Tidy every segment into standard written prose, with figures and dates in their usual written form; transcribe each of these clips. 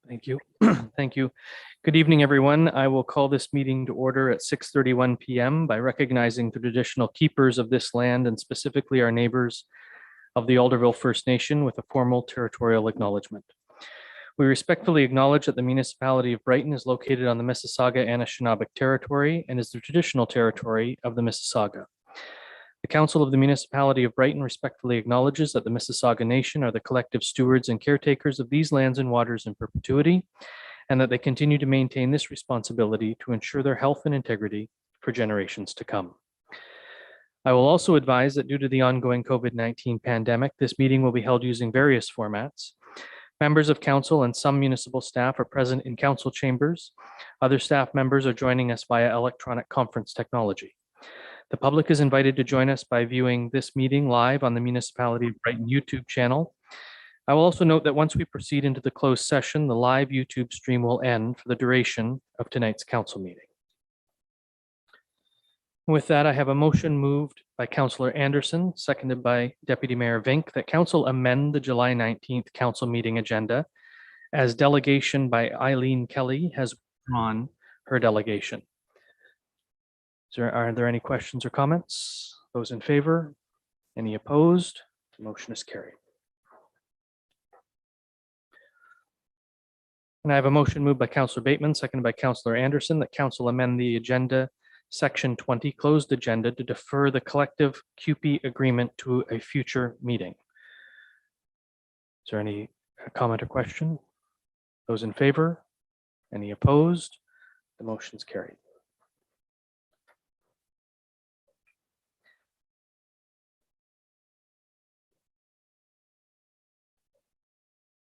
Thank you. Thank you. Good evening, everyone. I will call this meeting to order at 6:31 p.m. by recognizing the traditional keepers of this land and specifically our neighbors of the Alderville First Nation with a formal territorial acknowledgement. We respectfully acknowledge that the municipality of Brighton is located on the Mississauga-Anishinaabe territory and is the traditional territory of the Mississauga. The Council of the Municipality of Brighton respectfully acknowledges that the Mississauga Nation are the collective stewards and caretakers of these lands and waters in perpetuity, and that they continue to maintain this responsibility to ensure their health and integrity for generations to come. I will also advise that due to the ongoing COVID-19 pandemic, this meeting will be held using various formats. Members of council and some municipal staff are present in council chambers. Other staff members are joining us via electronic conference technology. The public is invited to join us by viewing this meeting live on the Municipality of Brighton YouTube channel. I will also note that once we proceed into the closed session, the live YouTube stream will end for the duration of tonight's council meeting. With that, I have a motion moved by Councillor Anderson, seconded by Deputy Mayor Vink, that council amend the July 19th council meeting agenda as delegation by Eileen Kelly has withdrawn her delegation. Are there any questions or comments? Those in favor? Any opposed? The motion is carried. And I have a motion moved by Councillor Bateman, seconded by Councillor Anderson, that council amend the agenda Section 20 closed agenda to defer the collective QP agreement to a future meeting. Is there any comment or question? Those in favor? Any opposed? The motion is carried.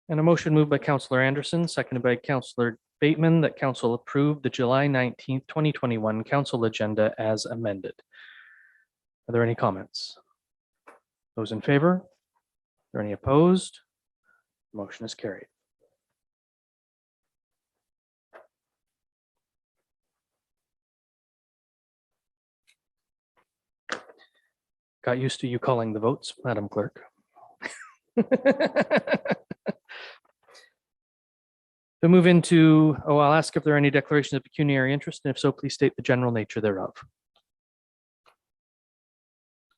And a motion moved by Councillor Anderson, seconded by Councillor Bateman, that council approve the July 19th, 2021 council agenda as amended. Are there any comments? Those in favor? Are there any opposed? The motion is carried. Got used to you calling the votes, Madam Clerk. To move into, I'll ask if there are any declarations of pecuniary interest, and if so, please state the general nature thereof.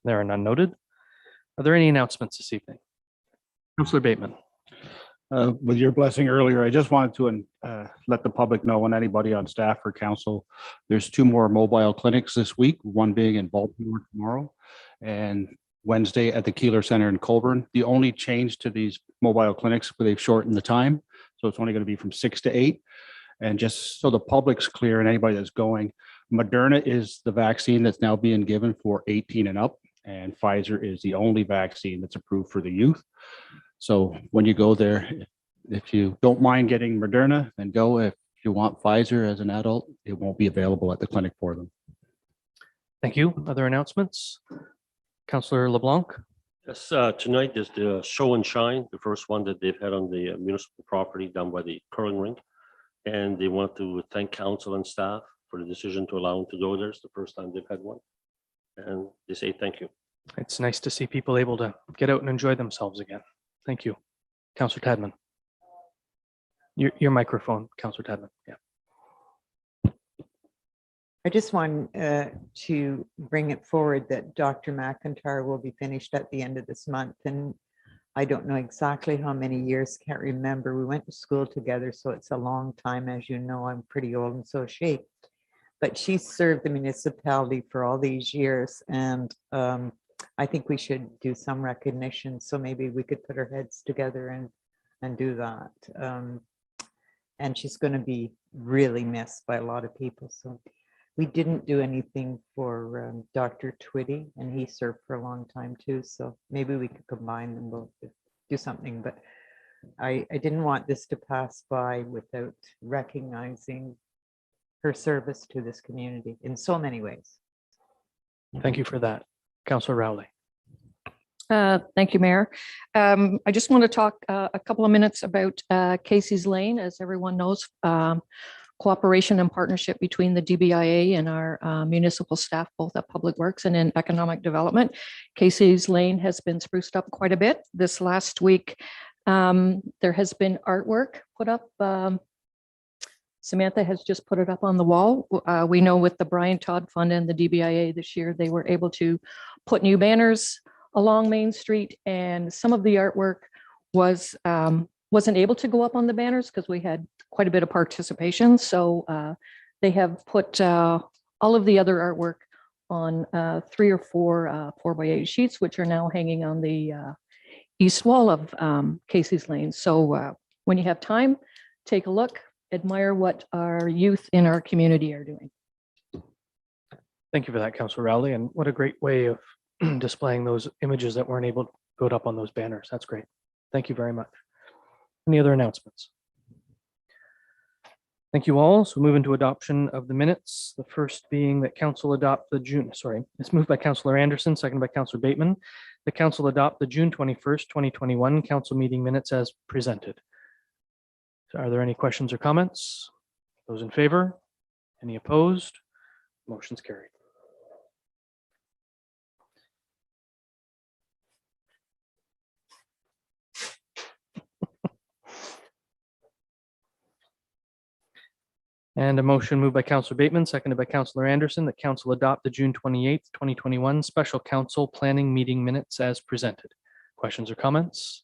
There are none noted. Are there any announcements this evening? Councillor Bateman. With your blessing earlier, I just wanted to let the public know, and anybody on staff or council, there's 2 more mobile clinics this week, one being in Baltimore tomorrow and Wednesday at the Keeler Center in Cobourg. The only change to these mobile clinics, they've shortened the time. So it's only going to be from 6 to 8. And just so the public's clear and anybody that's going, Moderna is the vaccine that's now being given for 18 and up. And Pfizer is the only vaccine that's approved for the youth. So when you go there, if you don't mind getting Moderna, then go. If you want Pfizer as an adult, it won't be available at the clinic for them. Thank you. Other announcements? Councillor LeBlanc. Yes, tonight is the show and shine, the first one that they've had on the municipal property down by the curling rink. And they want to thank council and staff for the decision to allow them to go there. It's the first time they've had one. And they say thank you. It's nice to see people able to get out and enjoy themselves again. Thank you. Councillor Tadman. Your microphone, Councillor Tadman. Yeah. I just want to bring it forward that Dr. McIntyre will be finished at the end of this month. And I don't know exactly how many years, can't remember. We went to school together, so it's a long time. As you know, I'm pretty old and so is she. But she served the municipality for all these years. And I think we should do some recognition. So maybe we could put our heads together and do that. And she's going to be really missed by a lot of people. So we didn't do anything for Dr. Twitty, and he served for a long time too. So maybe we could combine them both to do something. But I didn't want this to pass by without recognizing her service to this community in so many ways. Thank you for that. Councillor Rowley. Thank you, Mayor. I just want to talk a couple of minutes about Casey's Lane. As everyone knows, cooperation and partnership between the DBIA and our municipal staff, both at Public Works and in Economic Development. Casey's Lane has been spruced up quite a bit. This last week, There has been artwork put up. Samantha has just put it up on the wall. We know with the Brian Todd Fund and the DBIA this year, they were able to put new banners along Main Street, and some of the artwork wasn't able to go up on the banners because we had quite a bit of participation. So they have put all of the other artwork on 3 or 4 4x8 sheets, which are now hanging on the east wall of Casey's Lane. So when you have time, take a look, admire what our youth in our community are doing. Thank you for that, Councillor Rowley, and what a great way of displaying those images that weren't able to go up on those banners. That's great. Thank you very much. Any other announcements? Thank you all. So move into adoption of the minutes. The first being that council adopt the it's moved by Councillor Anderson, seconded by Councillor Bateman. The council adopt the June 21st, 2021 council meeting minutes as presented. So are there any questions or comments? Those in favor? Any opposed? Motion's carried. And a motion moved by Councillor Bateman, seconded by Councillor Anderson, that council adopt the June 28th, 2021 special council planning meeting minutes as presented. Questions or comments?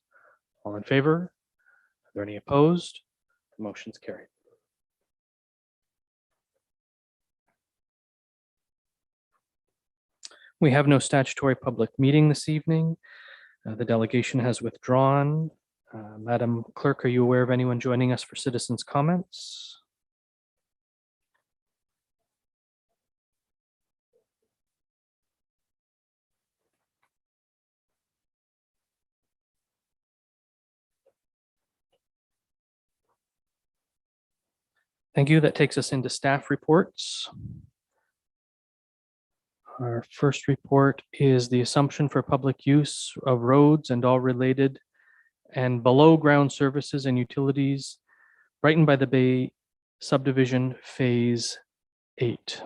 All in favor? Are there any opposed? The motion's carried. We have no statutory public meeting this evening. The delegation has withdrawn. Madam Clerk, are you aware of anyone joining us for citizens' comments? Thank you. That takes us into staff reports. Our first report is the assumption for public use of roads and all related and below ground services and utilities, Brighton by the Bay subdivision phase 8.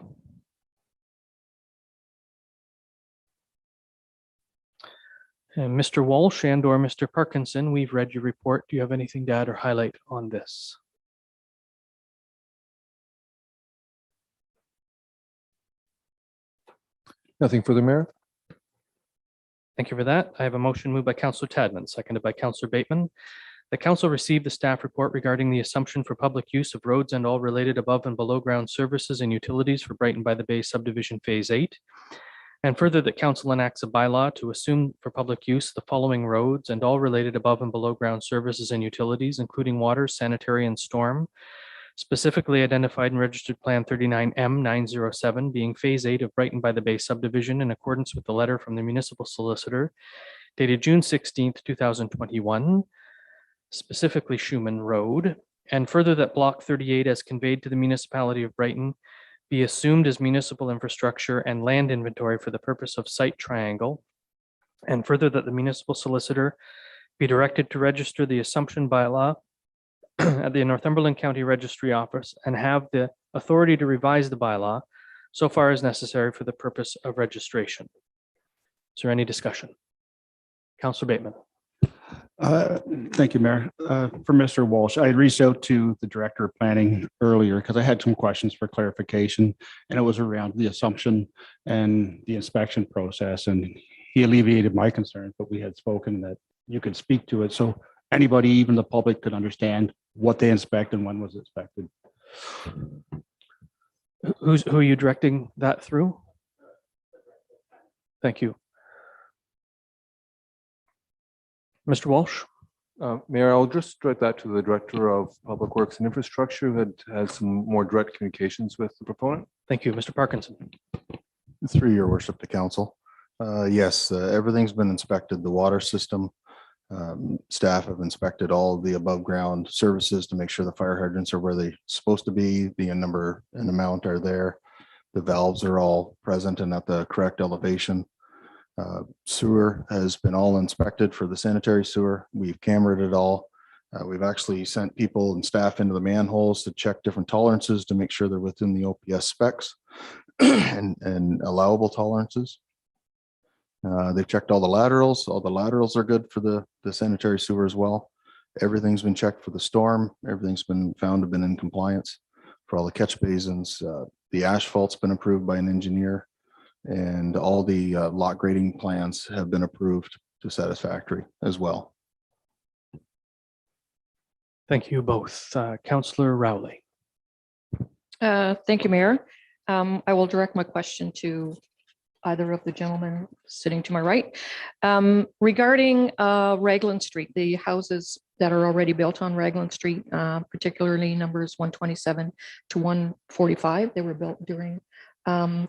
And Mr. Walsh and or Mr. Parkinson, we've read your report. Do you have anything to add or highlight on this? Nothing further, Mayor. Thank you for that. I have a motion moved by Councillor Tadman, seconded by Councillor Bateman. The council received the staff report regarding the assumption for public use of roads and all related above and below ground services and utilities for Brighton by the Bay subdivision phase 8. And further, that council enacts a bylaw to assume for public use the following roads and all related above and below ground services and utilities, including water, sanitary, and storm, specifically identified in Registered Plan 39M907, being Phase 8 of Brighton by the Bay subdivision in accordance with the letter from the municipal solicitor dated June 16th, 2021, specifically Schumann Road, and further that Block 38 as conveyed to the municipality of Brighton be assumed as municipal infrastructure and land inventory for the purpose of site triangle, and further that the municipal solicitor be directed to register the assumption bylaw at the Northumberland County Registry Office and have the authority to revise the bylaw so far as necessary for the purpose of registration. Is there any discussion? Councillor Bateman. Thank you, Mayor. For Mr. Walsh, I had reached out to the Director of Planning earlier because I had some questions for clarification, and it was around the assumption and the inspection process, and he alleviated my concerns, but we had spoken that you could speak to it. So anybody, even the public, could understand what they inspect and when was inspected. Who are you directing that through? Thank you. Mr. Walsh. Mayor, I'll just direct that to the Director of Public Works and Infrastructure who had some more direct communications with the proponent. Thank you. Mr. Parkinson. Through your worship to council. Yes, everything's been inspected. The water system, staff have inspected all of the above ground services to make sure the fire hydrants are where they're supposed to be. The number and amount are there. The valves are all present and at the correct elevation. Sewer has been all inspected for the sanitary sewer. We've cameraed it all. We've actually sent people and staff into the manholes to check different tolerances to make sure they're within the OPS specs and allowable tolerances. They've checked all the laterals. All the laterals are good for the sanitary sewer as well. Everything's been checked for the storm. Everything's been found to have been in compliance for all the catch basins. The asphalt's been approved by an engineer, and all the lot grading plans have been approved to satisfactory as well. Thank you both. Councillor Rowley. Thank you, Mayor. I will direct my question to either of the gentlemen sitting to my right. Regarding Raglan Street, the houses that are already built on Raglan Street, particularly numbers 127 to 145, they were built during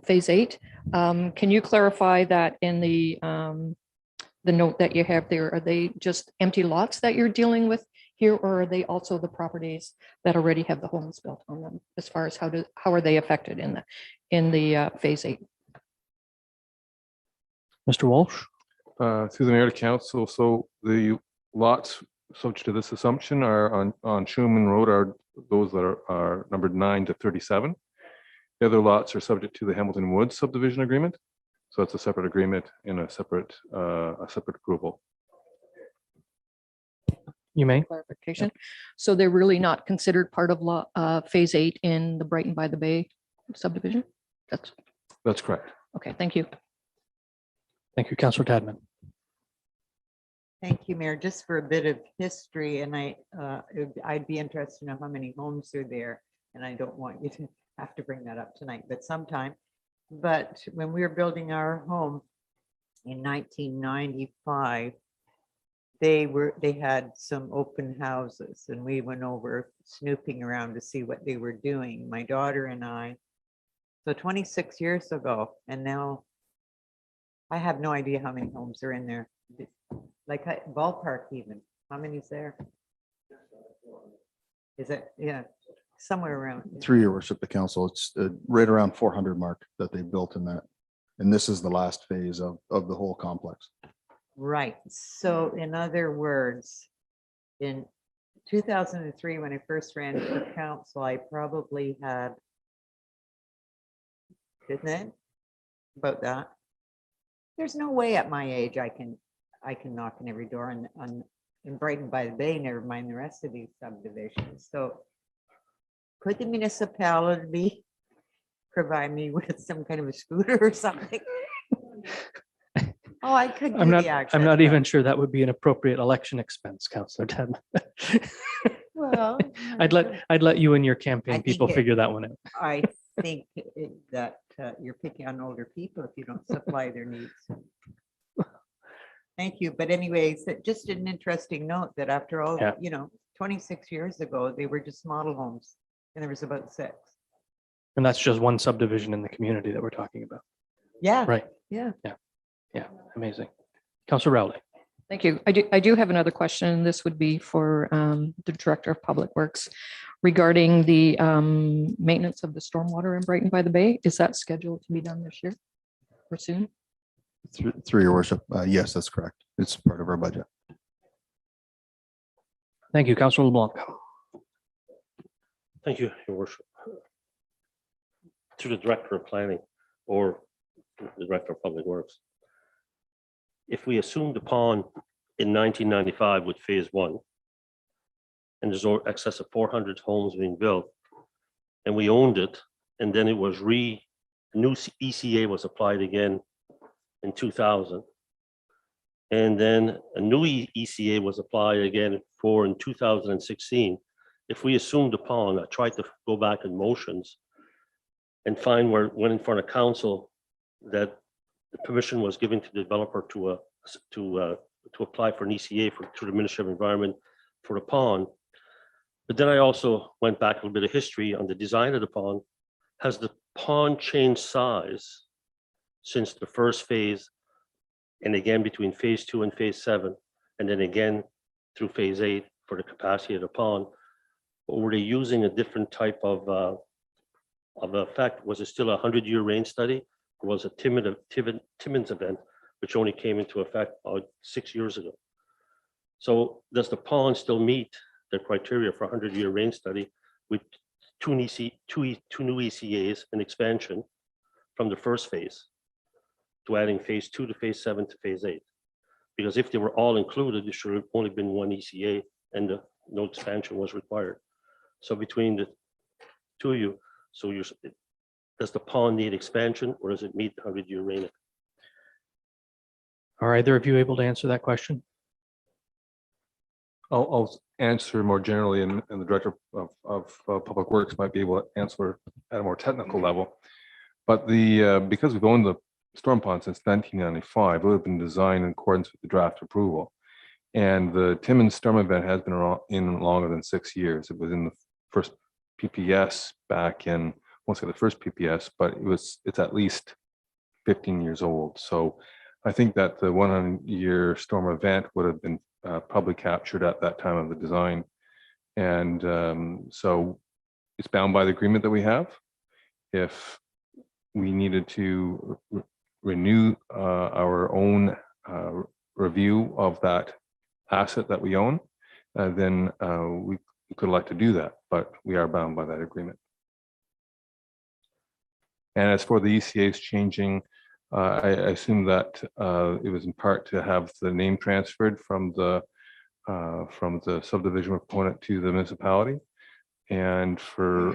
phase 8. Can you clarify that in the note that you have there? Are they just empty lots that you're dealing with here, or are they also the properties that already have the homes built on them? As far as how are they affected in the phase 8? Mr. Walsh. Through the mayor to council, so the lots subject to this assumption are on Schumann Road are those that are numbered 9 to 37. The other lots are subject to the Hamilton Woods subdivision agreement. So it's a separate agreement in a separate approval. You may. Clarification. So they're really not considered part of phase 8 in the Brighton by the Bay subdivision? That's correct. Okay, thank you. Thank you, Councillor Tadman. Thank you, Mayor. Just for a bit of history, and I'd be interested to know how many homes are there, and I don't want you to have to bring that up tonight, but sometime. But when we were building our home in 1995, they had some open houses, and we went over snooping around to see what they were doing, my daughter and I. So 26 years ago, and now I have no idea how many homes are in there. Like ballpark even, how many is there? Is it, yeah, somewhere around. Through your worship, the council, it's right around 400 mark that they built in that. And this is the last phase of the whole complex. Right. So in other words, in 2003, when I first ran for council, I probably had, didn't it? About that. There's no way at my age I can knock on every door in Brighton by the Bay, never mind the rest of these subdivisions. So could the municipality provide me with some kind of a scooter or something? Oh, I could. I'm not even sure that would be an appropriate election expense, Councillor Tadman. Well, I'd let you and your campaign people figure that one out. I think that you're picking on older people if you don't supply their needs. Thank you. But anyways, just an interesting note that after all, 26 years ago, they were just model homes and there was about 6. And that's just one subdivision in the community that we're talking about. Yeah. Right. Yeah. Yeah. Amazing. Councillor Rowley. Thank you. I do have another question. This would be for the Director of Public Works regarding the maintenance of the stormwater in Brighton by the Bay. Is that scheduled to be done this year or soon? Through your worship, yes, that's correct. It's part of our budget. Thank you, Councillor LeBlanc. Thank you, Your Worship. To the Director of Planning or the Director of Public Works. If we assumed the pond in 1995 with phase 1, and there's excess of 400 homes being built, and we owned it, and then it was new ECA was applied again in 2000, and then a new ECA was applied again in 2016. If we assumed the pond, I tried to go back in motions and find where it went in front of council that the permission was given to the developer to apply for an ECA through the Ministry of Environment for the pond. But then I also went back a little bit of history on the design of the pond. Has the pond changed size since the first phase, and again between phase 2 and phase 7, and then again through phase 8 for the capacity of the pond? Or were they using a different type of effect? Was it still a 100-year rain study? Or was it Timmins event, which only came into effect about 6 years ago? So does the pond still meet the criteria for a 100-year rain study with two new ECAs and expansion from the first phase to adding phase 2 to phase 7 to phase 8? Because if they were all included, there should have only been one ECA and no expansion was required. So between the two of you, so does the pond need expansion or does it meet the 100-year rating? Are either of you able to answer that question? I'll answer more generally, and the Director of Public Works might be able to answer at a more technical level. But because we've owned the storm pond since 1995, it would have been designed in accordance with the draft approval. And the Timmins storm event has been around in longer than 6 years. It was in the first PPS back in, I won't say the first PPS, but it's at least 15 years old. So I think that the 100-year storm event would have been probably captured at that time of the design. And so it's bound by the agreement that we have. If we needed to renew our own review of that asset that we own, then we could elect to do that, but we are bound by that agreement. And as for the ECAs changing, I assume that it was in part to have the name transferred from the subdivision proponent to the municipality, and for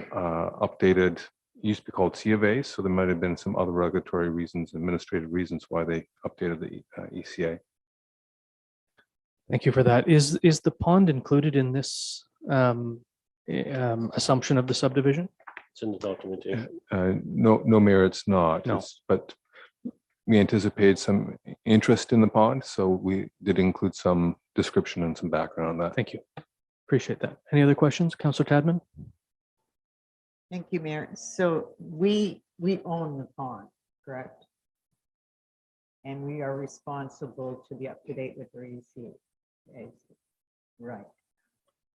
updated, used to be called C of A, so there might have been some other regulatory reasons, administrative reasons why they updated the ECA. Thank you for that. Is the pond included in this assumption of the subdivision? It's in the documentation. No, Mayor, it's not. No. But we anticipate some interest in the pond, so we did include some description and some background on that. Thank you. Appreciate that. Any other questions? Councillor Tadman? Thank you, Mayor. So we own the pond, correct? And we are responsible to be up to date with the ECA. Right.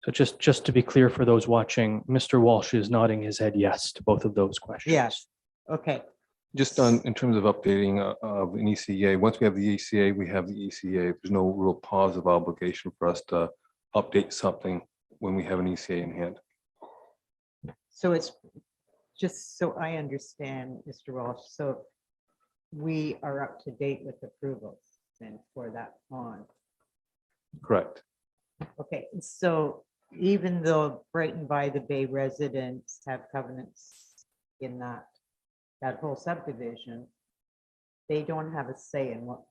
So just to be clear for those watching, Mr. Walsh is nodding his head yes to both of those questions. Yes. Okay. Just in terms of updating of an ECA, once we have the ECA, we have the ECA. There's no real positive obligation for us to update something when we have an ECA in hand. So it's just so I understand, Mr. Walsh. So we are up to date with approvals then for that pond. Correct. Okay, so even though Brighton by the Bay residents have covenants in that whole subdivision, they don't have a say in what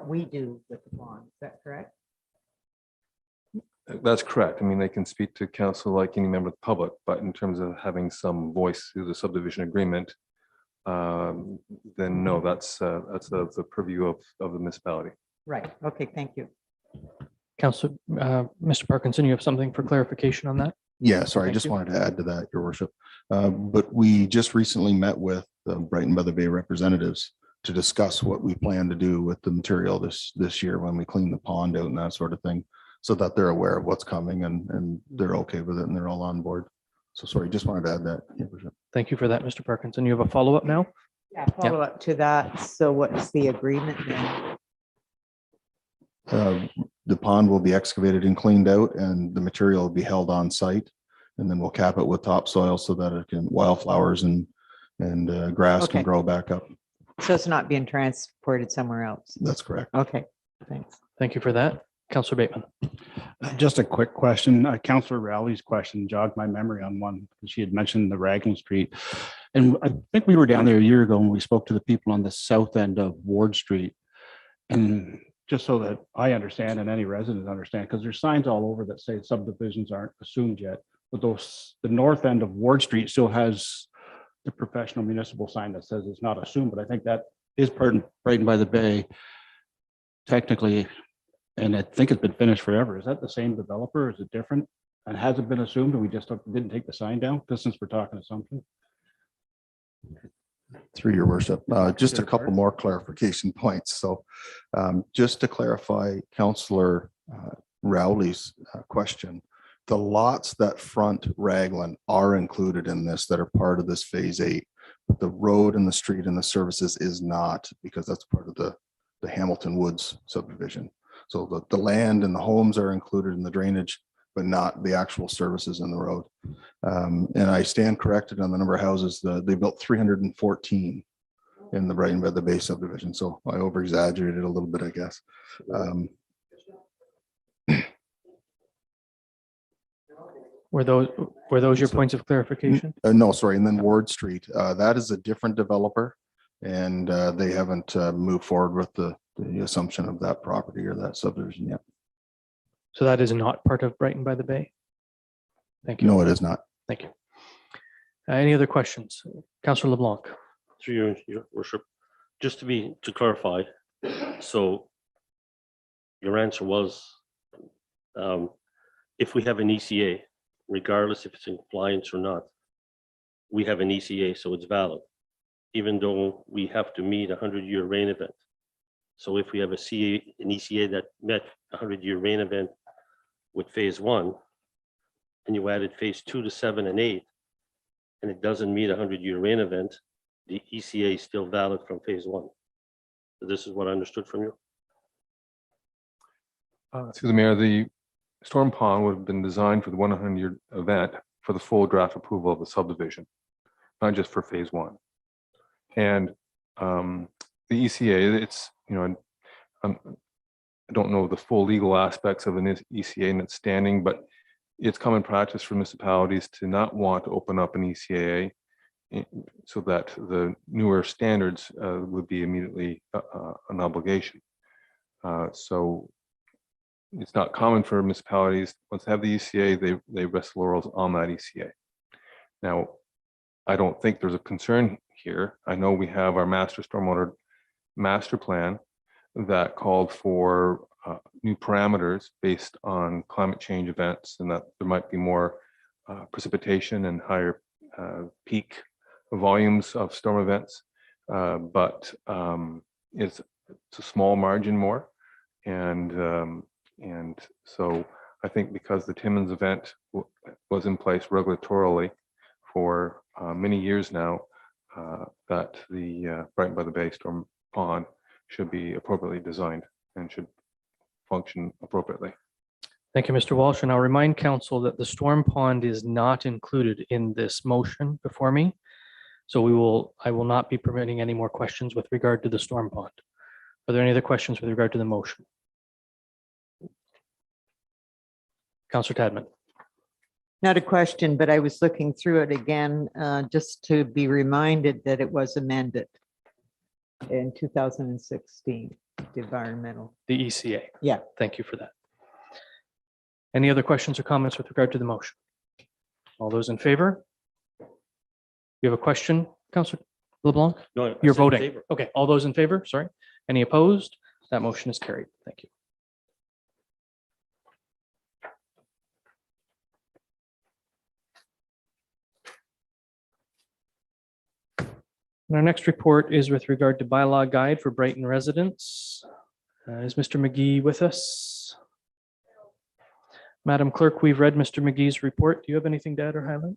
we do with the pond. Is that correct? That's correct. I mean, they can speak to council like any member of the public, but in terms of having some voice through the subdivision agreement, then no, that's the purview of the municipality. Right. Okay, thank you. Councillor, Mr. Parkinson, you have something for clarification on that? Yeah, sorry, I Thank just you. wanted to add to that, Your Worship. But we just recently met with the Brighton by the Bay representatives to discuss what we plan to do with the material this year when we clean the pond out and that sort of thing, so that they're aware of what's coming and they're okay with it and they're all on board. So sorry, just wanted to add that, Your Worship. Thank you for that, Mr. Parkinson. You have a follow-up now? Yeah, follow up to that. So what's the agreement then? The pond will be excavated and cleaned out and the material will be held on site. And then we'll cap it with topsoil so that it can, wildflowers and grass can Okay. grow back up. So it's not being transported somewhere else. That's correct. Okay, thanks. Thank you for that. Councillor Bateman. Just a quick question. Councillor Rowley's question jogged my memory on one. She had mentioned the Raglan Street. And I think we were down there a year ago and we spoke to the people on the south end of Ward Street. And just so that I understand and any resident understand, because there's signs all over that say subdivisions aren't assumed yet. But the north end of Ward Street still has the professional municipal sign that says it's not assumed, but I think that is part of Brighton by the Bay technically, and I think it's been finished forever. Is that the same developer? Is it different? And has it been assumed and we just didn't take the sign down? Because since we're talking assumption. Through Your Worship, just a Sure, couple Bart. more clarification points. So just to clarify Councillor Rowley's question, the lots that front Raglan are included in this that are part of this phase 8, but the road and the street and the services is not, because that's part of the Hamilton Woods subdivision. So the land and the homes are included in the drainage, but not the actual services in the road. And I stand corrected on the number of houses. They built 314 in the Brighton by the Bay subdivision. So I over exaggerated a little bit, I guess. Were those your points of clarification? No, sorry, and then Ward Street, that is a different developer. And they haven't moved forward with the assumption of that property or that subdivision yet. So that is not part of Brighton by the Bay? Thank you. No, it is not. Thank you. Any other questions? Councillor LeBlanc. Through your worship, just to clarify, so your answer was, if we have an ECA, regardless if it's in compliance or not, we have an ECA, so it's valid, even though we have to meet a 100-year rain event. So if we have an ECA that met a 100-year rain event with phase 1, and you added phase 2 to 7 and 8, and it doesn't meet a 100-year rain event, the ECA is still valid from phase 1. So this is what I understood from you. Excuse me, Mayor, the storm pond would have been designed for the 100-year event for the full draft approval of the subdivision, not just for phase 1. And the ECA, it's, you know, I don't know the full legal aspects of an ECA and its standing, but it's common practice for municipalities to not want to open up an ECA so that the newer standards would be immediately an obligation. So it's not common for municipalities, once they have the ECA, they rest laurels on that ECA. Now, I don't think there's a concern here. I know we have our master stormwater master plan that called for new parameters based on climate change events, and that there might be more precipitation and higher peak volumes of storm events, but it's a small margin more, and so I think because the Timmins event was in place regulatorily for many years now, that the Brighton by the Bay storm pond should be appropriately designed and should function appropriately. Thank you, Mr. Walsh. And I'll remind council that the storm pond is not included in this motion before me. So I will not be permitting any more questions with regard to the storm pond. Are there any other questions with regard to the motion? Councillor Tadman. Not a question, but I was looking through it again, just to be reminded that it was amended in 2016, the environmental. The ECA. Yeah. Thank you for that. Any other questions or comments with regard to the motion? All those in favor? You have a question, Councillor LeBlanc? No, I You're said in voting. favor. Okay, all those in favor? Sorry. Any opposed? That motion is carried. Thank you. And our next report is with regard to bylaw guide for Brighton residents. Is Mr. McGee with us? Madam Clerk, we've read Mr. McGee's report. Do you have anything to add or highlight?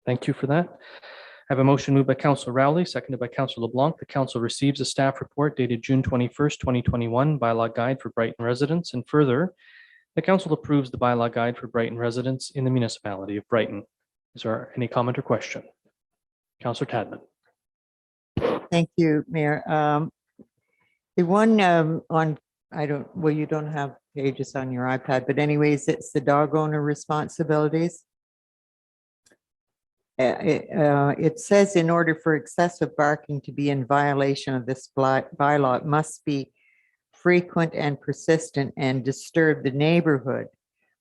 Thank you for that. I have a motion moved by Councillor Rowley, seconded by Councillor LeBlanc. The council receives a staff report dated June 21st, 2021, bylaw guide for Brighton residents, and further, the council approves the bylaw guide for Brighton residents in the municipality of Brighton. Is there any comment or question? Councillor Tadman. Thank you, Mayor. The one on, well, you don't have pages on your iPad, but anyways, it's the dog owner responsibilities. It says in order for excessive barking to be in violation of this bylaw, it must be frequent and persistent and disturb the neighborhood,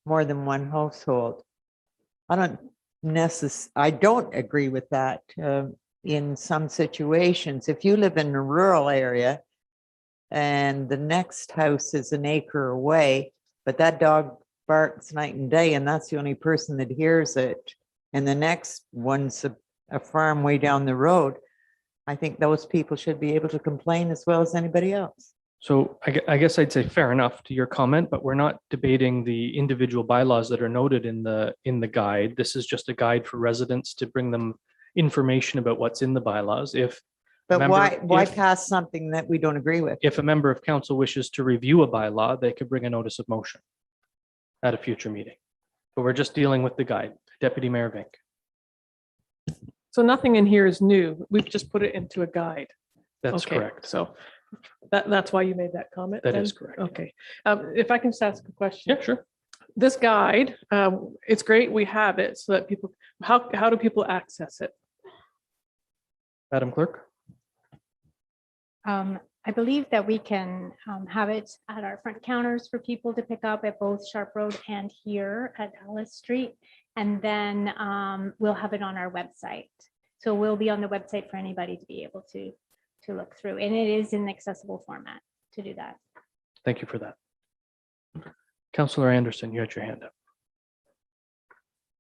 more than one household. I don't agree with that in some situations. If you live in a rural area and the next house is an acre away, but that dog barks night and day and that's the only person that hears it, and the next one's a farm way down the road, I think those people should be able to complain as well as anybody else. So I guess I'd say fair enough to your comment, but we're not debating the individual bylaws that are noted in the guide. This is just a guide for residents to bring them information about what's in the bylaws. But why pass something that we don't agree with? If a member of council wishes to review a bylaw, they could bring a notice of motion at a future meeting. But we're just dealing with the guide. Deputy Mayor Vink. So nothing in here is new. We've just put it into a guide. That's Okay, correct. So That's why you made that comment? That then? is correct. Okay. If I can just ask a question. Yeah, sure. This guide, it's great we have it so that people, how do people access it? Madam Clerk? I believe that we can have it at our front counters for people to pick up at both Sharp Road and here at Alice Street. And then we'll have it on our website. So we'll be on the website for anybody to be able to look through. And it is in accessible format to do that. Thank you for that. Councillor Anderson, you had your hand up.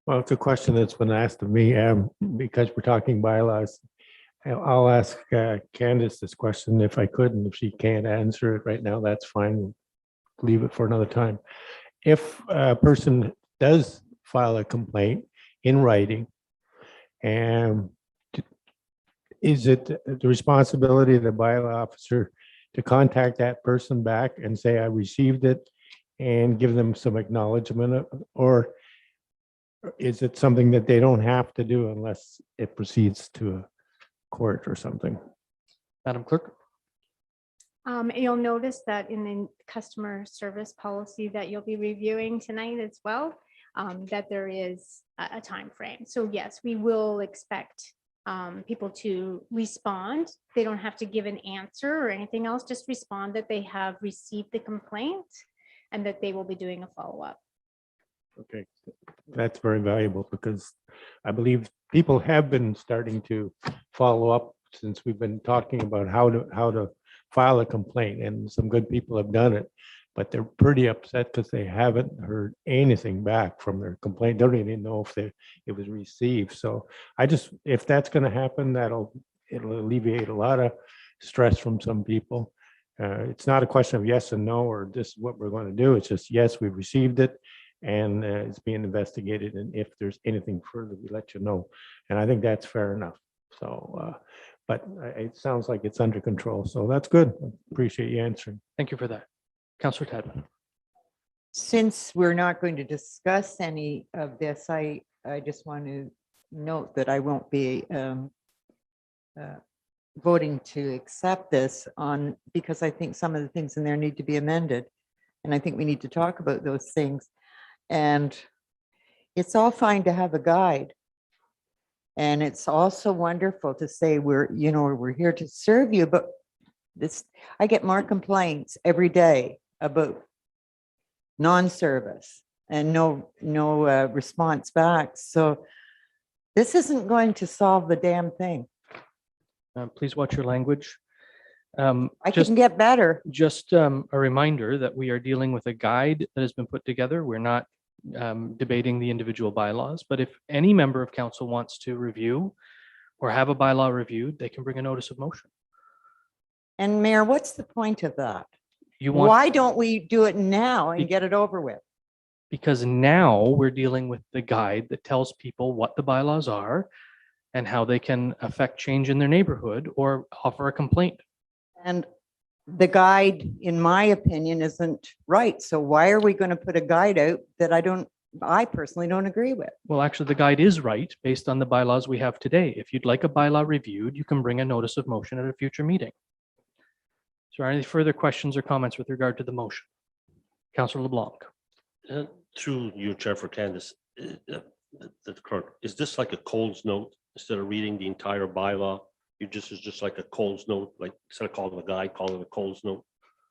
Well, it's a question that's been asked of me because we're talking bylaws. I'll ask Candace this question if I could, and if she can't answer it right now, that's fine. Leave it for another time. If a person does file a complaint in writing, and is it the responsibility of the bylaw officer to contact that person back and say, I received it, and give them some acknowledgement, or is it something that they don't have to do unless it proceeds to a court or something? Madam Clerk? You'll notice that in the customer service policy that you'll be reviewing tonight as well, that there is a time frame. So yes, we will expect people to respond. They don't have to give an answer or anything else, just respond that they have received the complaint and that they will be doing a follow-up. Okay, that's very valuable because I believe people have been starting to follow up since we've been talking about how to file a complaint, and some good people have done it, but they're pretty upset because they haven't heard anything back from their complaint. They don't even know if it was received. So if that's going to happen, it'll alleviate a lot of stress from some people. It's not a question of yes and no, or this is what we're going to do. It's just, yes, we've received it and it's being investigated. And if there's anything further, we let you know. And I think that's fair enough. So, but it sounds like it's under control. So that's good. Appreciate you answering. Thank you for that. Councillor Tadman. Since we're not going to discuss any of this, I just want to note that I won't be voting to accept this because I think some of the things in there need to be amended. And I think we need to talk about those things. And it's all fine to have a guide. And it's also wonderful to say we're here to serve you, but I get more complaints every day about non-service and no response back. So this isn't going to solve the damn thing. Please watch your language. I can get better. Just a reminder that we are dealing with a guide that has been put together. We're not debating the individual bylaws, but if any member of council wants to review or have a bylaw reviewed, they can bring a notice of motion. And Mayor, what's the point of that? Why Why don't we do it now and get it over with? Because now we're dealing with the guide that tells people what the bylaws are and how they can affect change in their neighborhood or offer a complaint. And the guide, in my opinion, isn't right. So why are we going to put a guide out that I personally don't agree with? Well, actually, the guide is right based on the bylaws we have today. If you'd like a bylaw reviewed, you can bring a notice of motion at a future meeting. So are there any further questions or comments with regard to the motion? Councillor LeBlanc. Through you, Chair, for Candace, the clerk, is this like a Coles note instead of reading the entire bylaw? Is just like a Coles note, like instead of calling it a guide, call it a Coles note.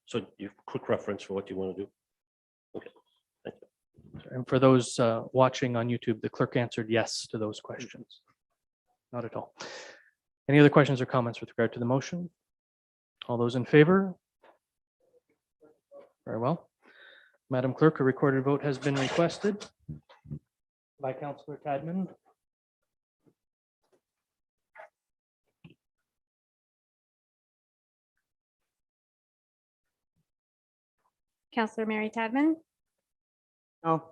So you quick reference for what you want to do. Okay, thank you. And for those watching on YouTube, the clerk answered yes to those questions. Not at all. Any other questions or comments with regard to the motion? All those in favor? Very well. Madam Clerk, a recorded vote has been requested by Councillor Tadman. Councillor Mary Tadman, No.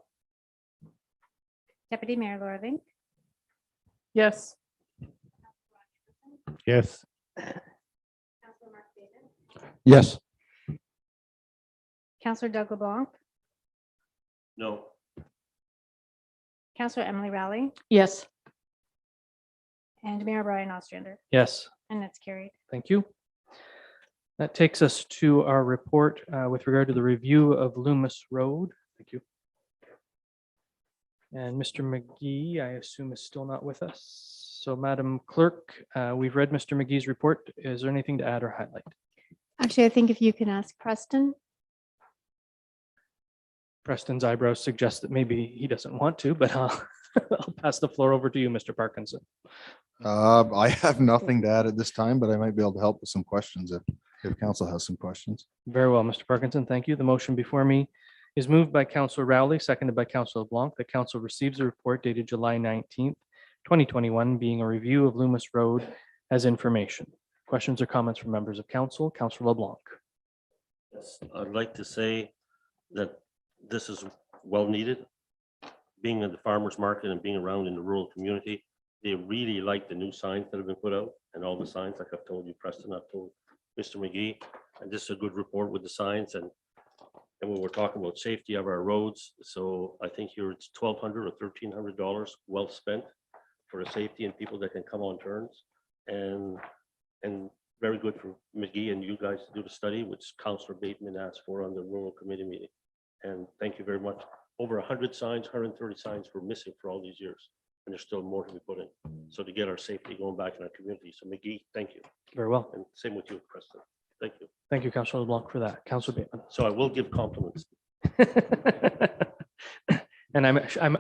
Deputy Mayor Laura Link, Yes. Yes. Councillor Mark Bateman, Yes. Councillor Doug LeBlanc, No. Councillor Emily Rowley, Yes. and Mayor Brian Ostrander, Yes, and that's carried. thank you. That takes us to our report with regard to the review of Loomis Road. Thank you. And Mr. McGee, I assume, is still not with us. So Madam Clerk, we've read Mr. McGee's report. Is there anything to add or highlight? Actually, I think if you can ask Preston. Preston's eyebrows suggest that maybe he doesn't want to, but I'll pass the floor over to you, Mr. Parkinson. I have nothing to add at this time, but I might be able to help with some questions if council has some questions. Very well, Mr. Parkinson. Thank you. The motion before me is moved by Councillor Rowley, seconded by Councillor LeBlanc. The council receives a report dated July 19th, 2021, being a review of Loomis Road as information. Questions or comments from members of council? Councillor LeBlanc. Yes, I'd like to say that this is well needed. Being at the farmer's market and being around in the rural community, they really like the new signs that have been put out and all the signs, like I've told you, Preston, I've told Mr. McGee, and this is a good report with the signs and when we're talking about safety of our roads. So I think here it's $1,200 or $1,300 well spent for the safety and people that can come on turns. And very good for McGee and you guys to do the study, which Councillor Bateman asked for on the rural committee meeting. And thank you very much. Over 100 signs, 130 signs were missing for all these years. And there's still more to be put in. So to get our safety going back in our community. So McGee, thank you. Very well. And same with you, Preston. Thank you. Thank you, Councillor LeBlanc, for that. Councillor Bateman. So I will give compliments. And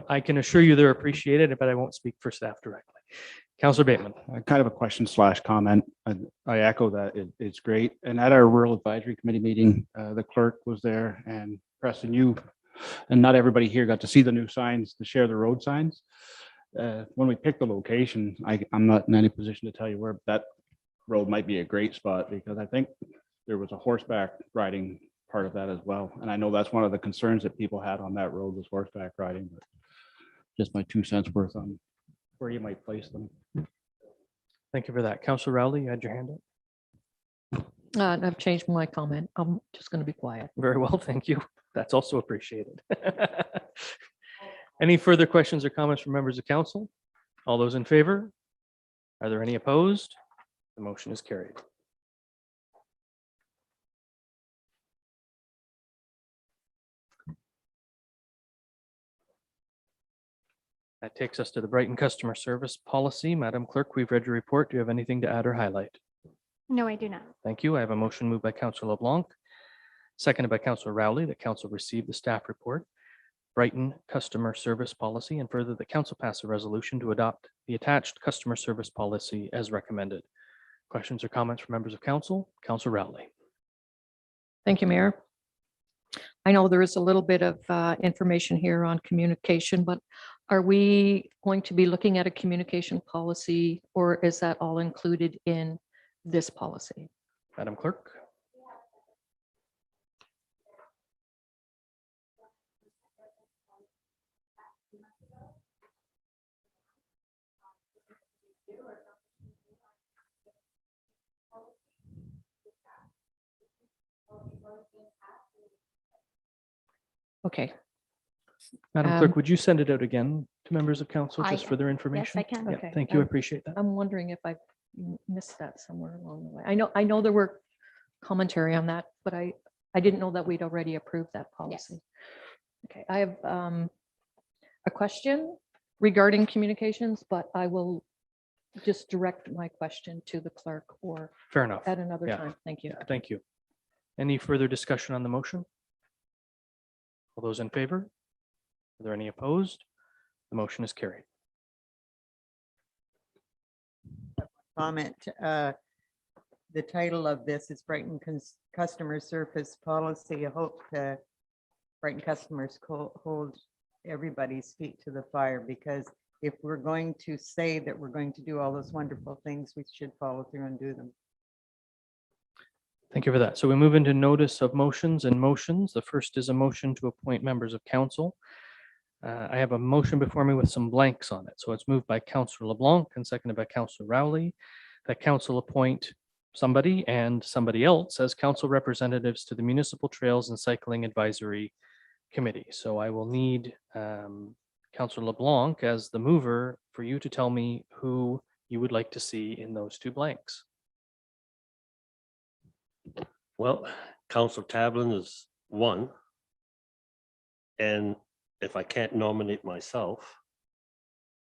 I can assure you they're appreciated, but I won't speak for staff directly. Councillor Bateman. Kind of a question / comment. I echo that it's great. And at our rural advisory committee meeting, the clerk was there and Preston, you and not everybody here got to see the new signs, to share the road signs. When we picked the location, I'm not in any position to tell you where that road might be a great spot because I think there was a horseback riding part of that as well. And I know that's one of the concerns that people had on that road was horseback riding, but just my 2 cents worth on where you might place them. Thank you for that. Councillor Rowley, you had your hand up. I've changed my comment. I'm just going to be quiet. Very well, thank you. That's also appreciated. Any further questions or comments from members of council? All those in favor? Are there any opposed? The motion is carried. That takes us to the Brighton customer service policy. Madam Clerk, we've read your report. Do you have anything to add or highlight? No, I do not. Thank you. I have a motion moved by Councillor LeBlanc, seconded by Councillor Rowley, that council receive the staff report, Brighton customer service policy, and further the council pass a resolution to adopt the attached customer service policy as recommended. Questions or comments from members of council? Councillor Rowley. Thank you, Mayor. I know there is a little bit of information here on communication, but are we going to be looking at a communication policy or is that all included in this policy? Madam Clerk. Okay. Madam Clerk, would you send it out again to members of council just for their information? Yes, I can. Yeah, Okay. thank you. I appreciate that. I'm wondering if I missed that somewhere along the way. I know there were commentary on that, but I didn't know that we'd already approved that policy. Okay, I have a question regarding communications, but I will just direct my question to the clerk or Fair enough. at another Yeah. time. Thank you. Thank you. Any further discussion on the motion? All those in favor? Are there any opposed? The motion is carried. Comment. The title of this is Brighton Customer Service Policy. I hope Brighton customers hold everybody's feet to the fire, because if we're going to say that we're going to do all those wonderful things, we should follow through and do them. Thank you for that. So we move into notice of motions and motions. The first is a motion to appoint members of council. I have a motion before me with some blanks on it. So it's moved by Councillor LeBlanc and seconded by Councillor Rowley that council appoint somebody and somebody else as council representatives to the Municipal Trails and Cycling Advisory Committee. So I will need Councillor LeBlanc as the mover for you to tell me who you would like to see in those two blanks. Well, Councillor Tablin is one. And if I can't nominate myself,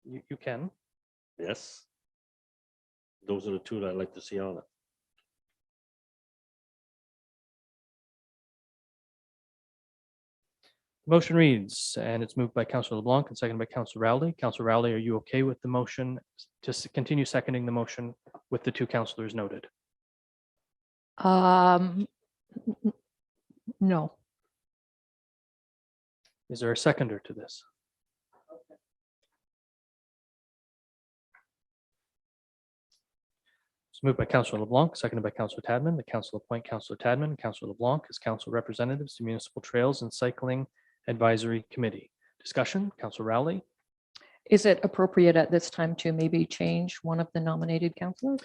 You can. yes. Those are the two that I'd like to see on it. Motion reads, and it's moved by Councillor LeBlanc and seconded by Councillor Rowley. Councillor Rowley, are you okay with the motion? Just continue seconding the motion with the two councillors noted. No. Is there a seconder to this? It's moved by Councillor LeBlanc, seconded by Councillor Tadman. The council appoint Councillor Tadman and Councillor LeBlanc as council representatives to Municipal Trails and Cycling Advisory Committee. Discussion, Councillor Rowley. Is it appropriate at this time to maybe change one of the nominated councillors?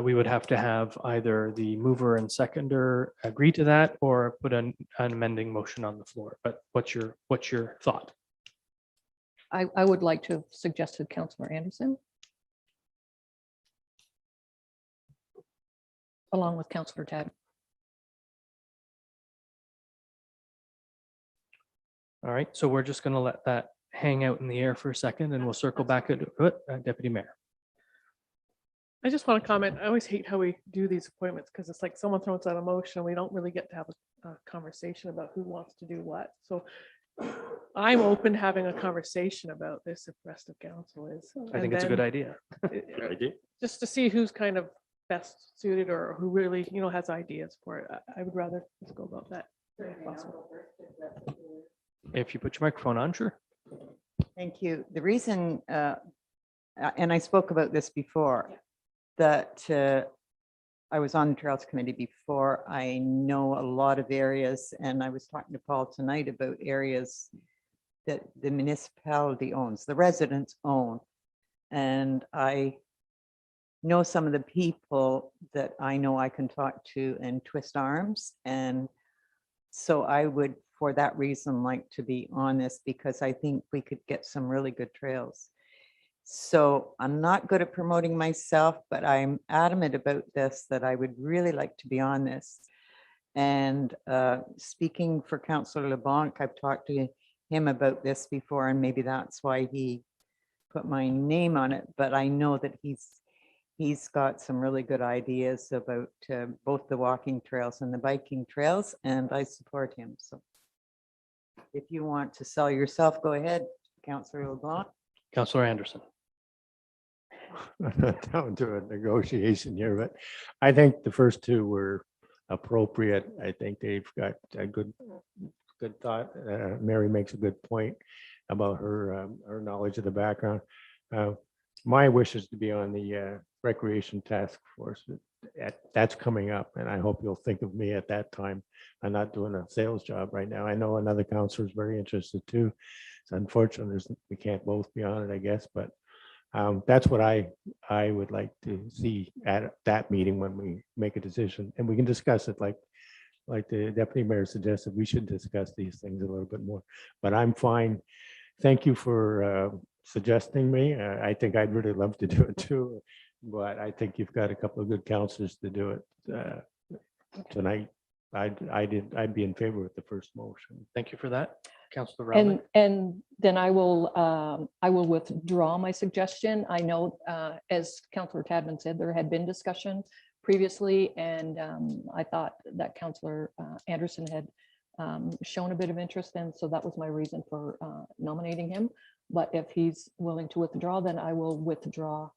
We would have to have either the mover and seconder agree to that or put an amending motion on the floor. But what's your thought? I would like to have suggested Councillor Anderson. Along with Councillor Tad. All right, so we're just going to let that hang out in the air for a second and we'll circle back to it. Deputy Mayor. I just want to comment. I always hate how we do these appointments because it's like someone throws out a motion. We don't really get to have a conversation about who wants to do what. So I'm open to having a conversation about this if the rest of council is. I think it's a good idea. Good idea. Just to see who's kind of best suited or who really, has ideas for it. I would rather just go about that. If possible. If you put your microphone on, sure. Thank you. The reason, and I spoke about this before, that I was on the Trails Committee before. I know a lot of areas, and I was talking to Paul tonight about areas that the municipality owns, the residents own. And I know some of the people that I know I can talk to and twist arms. And so I would, for that reason, like to be on this because I think we could get some really good trails. So I'm not good at promoting myself, but I'm adamant about this, that I would really like to be on this. And speaking for Councillor LeBlanc, I've talked to him about this before, and maybe that's why he put my name on it. But I know that he's got some really good ideas about both the walking trails and the biking trails, and I support him. So if you want to sell yourself, go ahead, Councillor LeBlanc. Councillor Anderson. I'm not down to a negotiation here, but I think the first two were appropriate. I think they've got a good thought. Mary makes a good point about her knowledge of the background. My wish is to be on the Recreation Task Force. That's coming up, and I hope you'll think of me at that time. I'm not doing a sales job right now. I know another councillor is very interested too. It's unfortunate we can't both be on it, I guess, but that's what I would like to see at that meeting when we make a decision, and we can discuss it like the deputy mayor suggested. We should discuss these things a little bit more, but I'm fine. Thank you for suggesting me. I think I'd really love to do it too, but I think you've got a couple of good councillors to do it tonight. I'd be in favor with the first motion. Thank you for that. Councillor Rowley. And then I will withdraw my suggestion. I know, as Councillor Tadman said, there had been discussion previously, and I thought that Councillor Anderson had shown a bit of interest, and so that was my reason for nominating him. But if he's willing to withdraw, then I will withdraw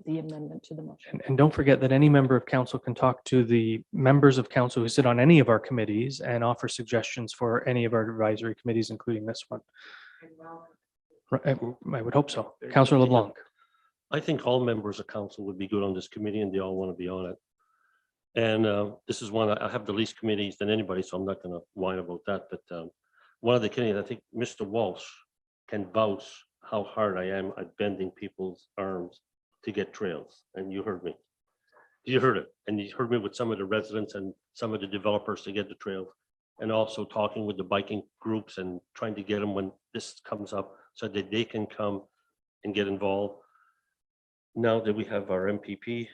the amendment to the motion. And don't forget that any member of council can talk to the members of council who sit on any of our committees and offer suggestions for any of our advisory committees, including this one. I would hope so. Councillor LeBlanc. I think all members of council would be good on this committee and they all want to be on it. And this is one, I have the least committees than anybody, so I'm not going to whine about that. But one of the committees, I think Mr. Walsh can vouch how hard I am at bending people's arms to get trails. And you heard me. You heard it. And you heard me with some of the residents and some of the developers to get the trails. And also talking with the biking groups and trying to get them when this comes up so that they can come and get involved. Now that we have our MPP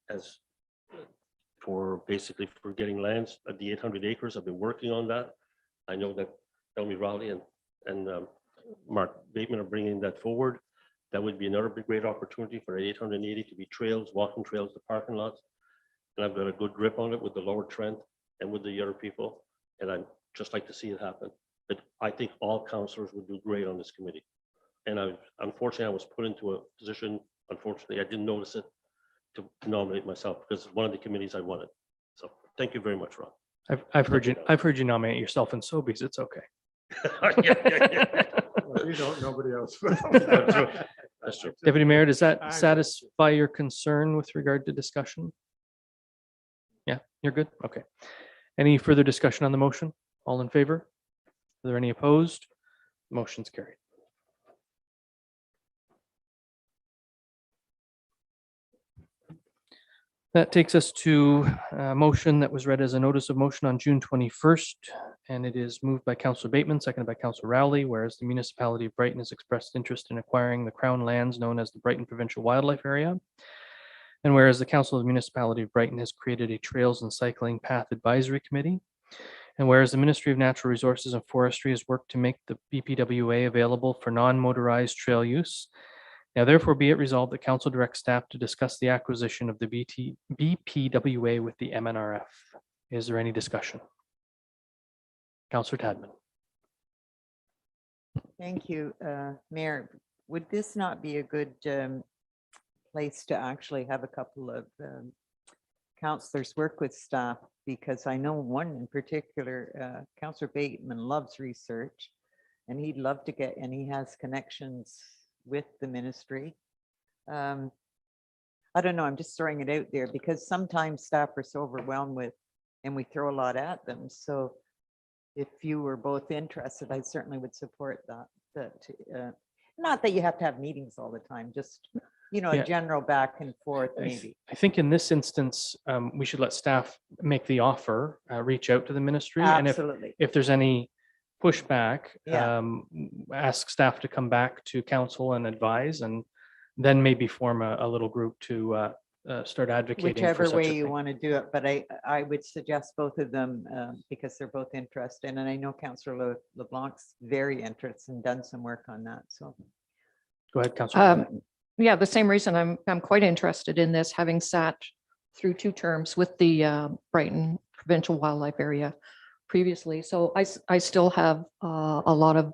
as for basically for getting lands at the 800 acres. I've been working on that. I know that Elmi Rowley and Mark Bateman are bringing that forward. That would be another big great opportunity for 880 to be trails, walking trails, the parking lots. And I've got a good grip on it with the Lower Trent and with the other people. And I'd just like to see it happen. But I think all councillors would do great on this committee. And unfortunately, I was put into a position, unfortunately, I didn't notice it, to nominate myself because it's one of the committees I wanted. So thank you very much, Ron. I've heard you nominate yourself in Sobeys. It's okay. You don't, nobody else. That's true. Deputy Mayor, does that satisfy your concern with regard to discussion? Yeah, you're good. Okay. Any further discussion on the motion? All in favor? Are there any opposed? Motion's carried. That takes us to a motion that was read as a notice of motion on June 21st, and it is moved by Councillor Bateman, seconded by Councillor Rowley, whereas the municipality of Brighton has expressed interest in acquiring the Crown lands known as the Brighton Provincial Wildlife Area. And whereas the Council of the Municipality of Brighton has created a Trails and Cycling Path Advisory Committee. And whereas the Ministry of Natural Resources and Forestry has worked to make the BPWA available for non-motorized trail use. Now therefore be it resolved that Council directs staff to discuss the acquisition of the BPWA with the MNRF. Is there any discussion? Councillor Tadman. Thank you, Mayor. Would this not be a good place to actually have a couple of councillors work with staff? Because I know one in particular, Councillor Bateman loves research and he'd love to get, and he has connections with the ministry. I don't know, I'm just throwing it out there because sometimes staff are so overwhelmed with, and we throw a lot at them. So if you were both interested, I certainly would support that. Not that you have to have meetings all the time, just, you know, Yeah. a general back and forth maybe. I think in this instance, we should let staff make the offer, reach out to the ministry. And Absolutely. if there's any pushback, Yeah. ask staff to come back to council and advise, and then maybe form a little group to start advocating for Whichever such a way you thing. want to do it, but I would suggest both of them because they're both interested. And I know Councillor LeBlanc's very interested and done some work on that. So Go ahead, Councillor. Yeah, the same reason I'm quite interested in this, having sat through 2 terms with the Brighton Provincial Wildlife Area previously. So I still have a lot of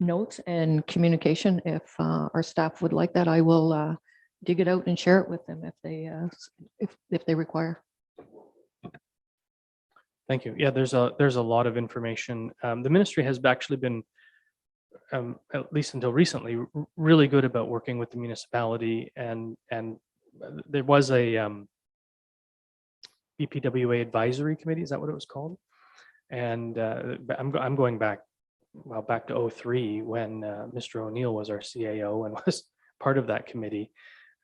notes and communication. If our staff would like that, I will dig it out and share it with them if they require. Thank you. Yeah, there's a lot of information. The ministry has actually been, at least until recently, really good about working with the municipality, and there was a BPWA advisory committee. Is that what it was called? And I'm going back, well, back to 2003 when Mr. O'Neill was our CAO and was part of that committee.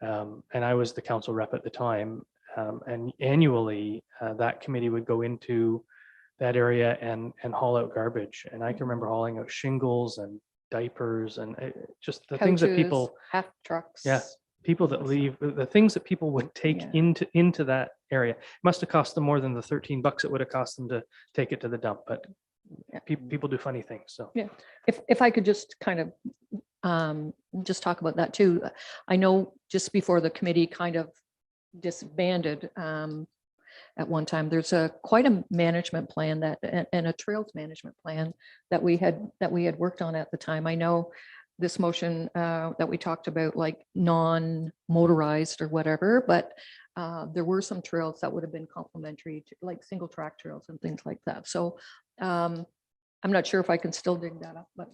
And I was the council rep at the time. And annually, that committee would go into that area and haul out garbage. And I can remember hauling out shingles and diapers and just the things that Couches, people, half trucks. yeah, people that leave, the things that people would take Yeah. into that area. It must have cost them more than the $13 it would have cost them to take it to the dump, but Yeah. people do funny things. So Yeah. If I could just kind of just talk about that too. I know just before the committee kind of disbanded at one time, there's quite a management plan and a trails management plan that we had worked on at the time. I know this motion that we talked about, like non-motorized or whatever, but there were some trails that would have been complementary to, like, single track trails and things like that. So I'm not sure if I can still dig that up, but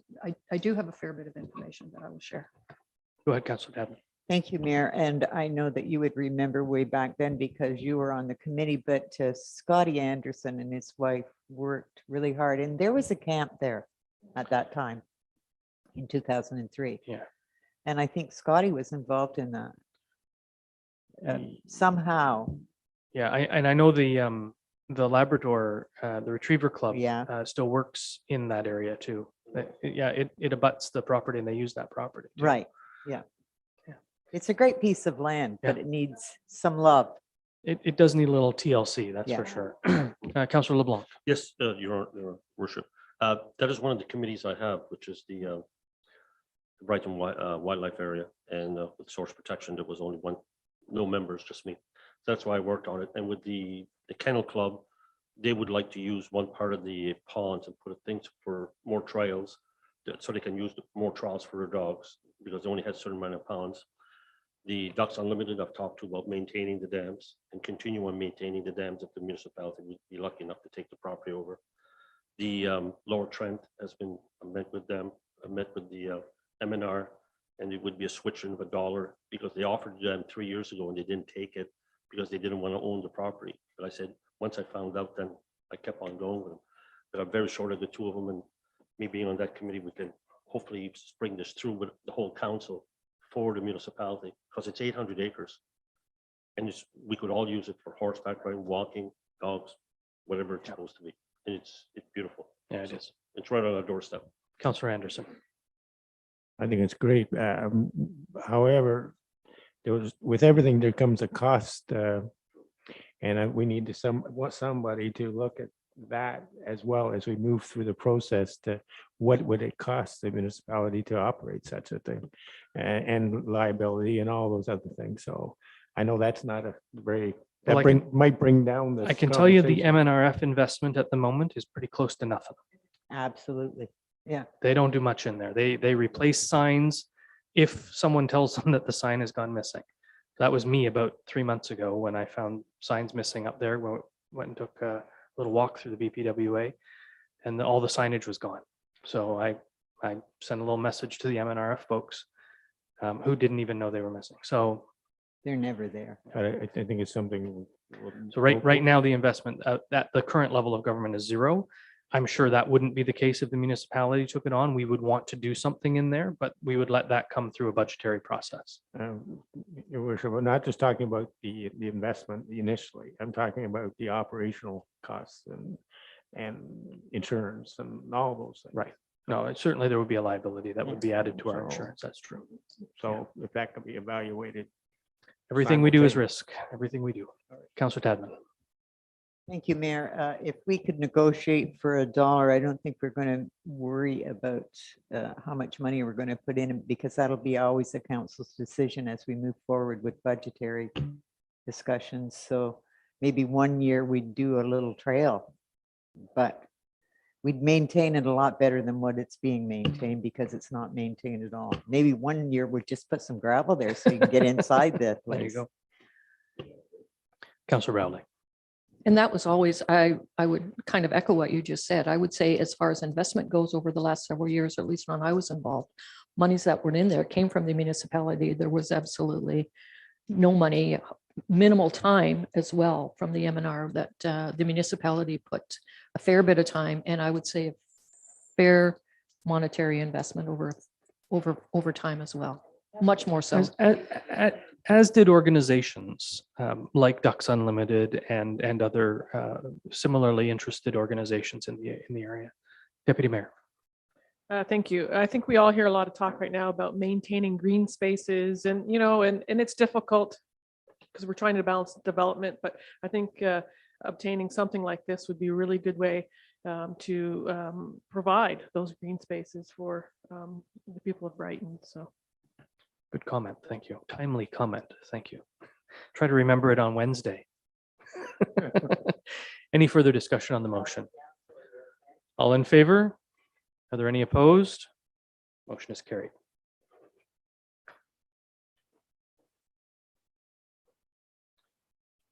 I do have a fair bit of information that I will share. go ahead, Councillor Tadman. thank you, Mayor. And I know that you would remember way back then because you were on the committee, but Scotty Anderson and his wife worked really hard. And there was a camp there at that time in 2003. Yeah. And I think Scotty was involved in that somehow. Yeah, I know the Labrador, the Retriever Club, Yeah. still works in that area too. Yeah, it abuts the property and they use that property. too. Right. Yeah. Yeah. It's a great piece of land, but Yeah. it needs some love. It does need a little TLC, that's for Yeah. sure. Councillor LeBlanc. Yes, Your Worship. That is one of the committees I have, which is the Brighton Wildlife Area, and with source protection, there was only one, no members, just me. That's why I worked on it. And with the Kennel Club, they would like to use one part of the ponds and put things for more trails, so they can use more trials for their dogs, because they only had a certain amount of ponds. The Ducks Unlimited, I've talked to about maintaining the dams and continue on maintaining the dams if the municipality would be lucky enough to take the property over. The Lower Trent has been, I met with them, I met with the MNR, and it would be a switch of $1 because they offered them 3 years ago and they didn't take it because they didn't want to own the property. But I said, once I found out, then I kept on going with them. But I'm very short of the two of them, and me being on that committee, we can hopefully bring this through with the whole council for the municipality, because it's 800 acres. And we could all use it for horseback riding, walking, dogs, whatever it's supposed to be. And it's beautiful. Yeah, it is. It's right on our doorstep. Councillor Anderson. I think it's great. However, with everything, there comes a cost. And we need want somebody to look at that as well as we move through the process to what would it cost the municipality to operate such a thing, and liability and all those other things. So I know that's not a very, might bring down the. I can tell you the MNRF investment at the moment is pretty close to nothing. Absolutely. Yeah. They don't do much in there. They replace signs if someone tells them that the sign has gone missing. That was me about 3 months ago when I found signs missing up there. Went and took a little walk through the BPWA, and all the signage was gone. So I sent a little message to the MNRF folks who didn't even know they were missing. So They're never there. I think it's something. so right now the investment at the current level of government is zero. I'm sure that wouldn't be the case if the municipality took it on. We would want to do something in there, but we would let that come through a budgetary process. Your Worship, I'm not just talking about the investment initially. I'm talking about the operational costs and insurance and all those things. Right. No, certainly there would be a liability that would be added to our So- insurance. That's true. So if that could be evaluated. Everything we do is Simultaneous. risk. Everything we do. Councillor Tadman. Thank you, Mayor. If we could negotiate for $1, I don't think we're going to worry about how much money we're going to put in, because that'll be always the council's decision as we move forward with budgetary discussions. So maybe 1 year we'd do a little trail, but we'd maintain it a lot better than what it's being maintained, because it's not maintained at all. Maybe 1 year we'd just put some gravel there so you can get inside the There you place. go. Councillor Rowley. And that was always, I would kind of echo what you just said. I would say as far as investment goes over the last several years, or at least when I was involved, monies that were in there came from the municipality. There was absolutely no money, minimal time as well from the MNR that the municipality put a fair bit of time, and I would say a fair monetary investment over time as well, much more so. As did organizations like Ducks Unlimited and other similarly interested organizations in the area. Deputy Mayor. Thank you. I think we all hear a lot of talk right now about maintaining green spaces, and and it's difficult because we're trying to balance development, but I think obtaining something like this would be a really good way to provide those green spaces for the people of Brighton. So. Good comment. Thank you. Timely comment. Thank you. Try to remember it on Wednesday. Any further discussion on the motion? All in favor? Are there any opposed? Motion is carried.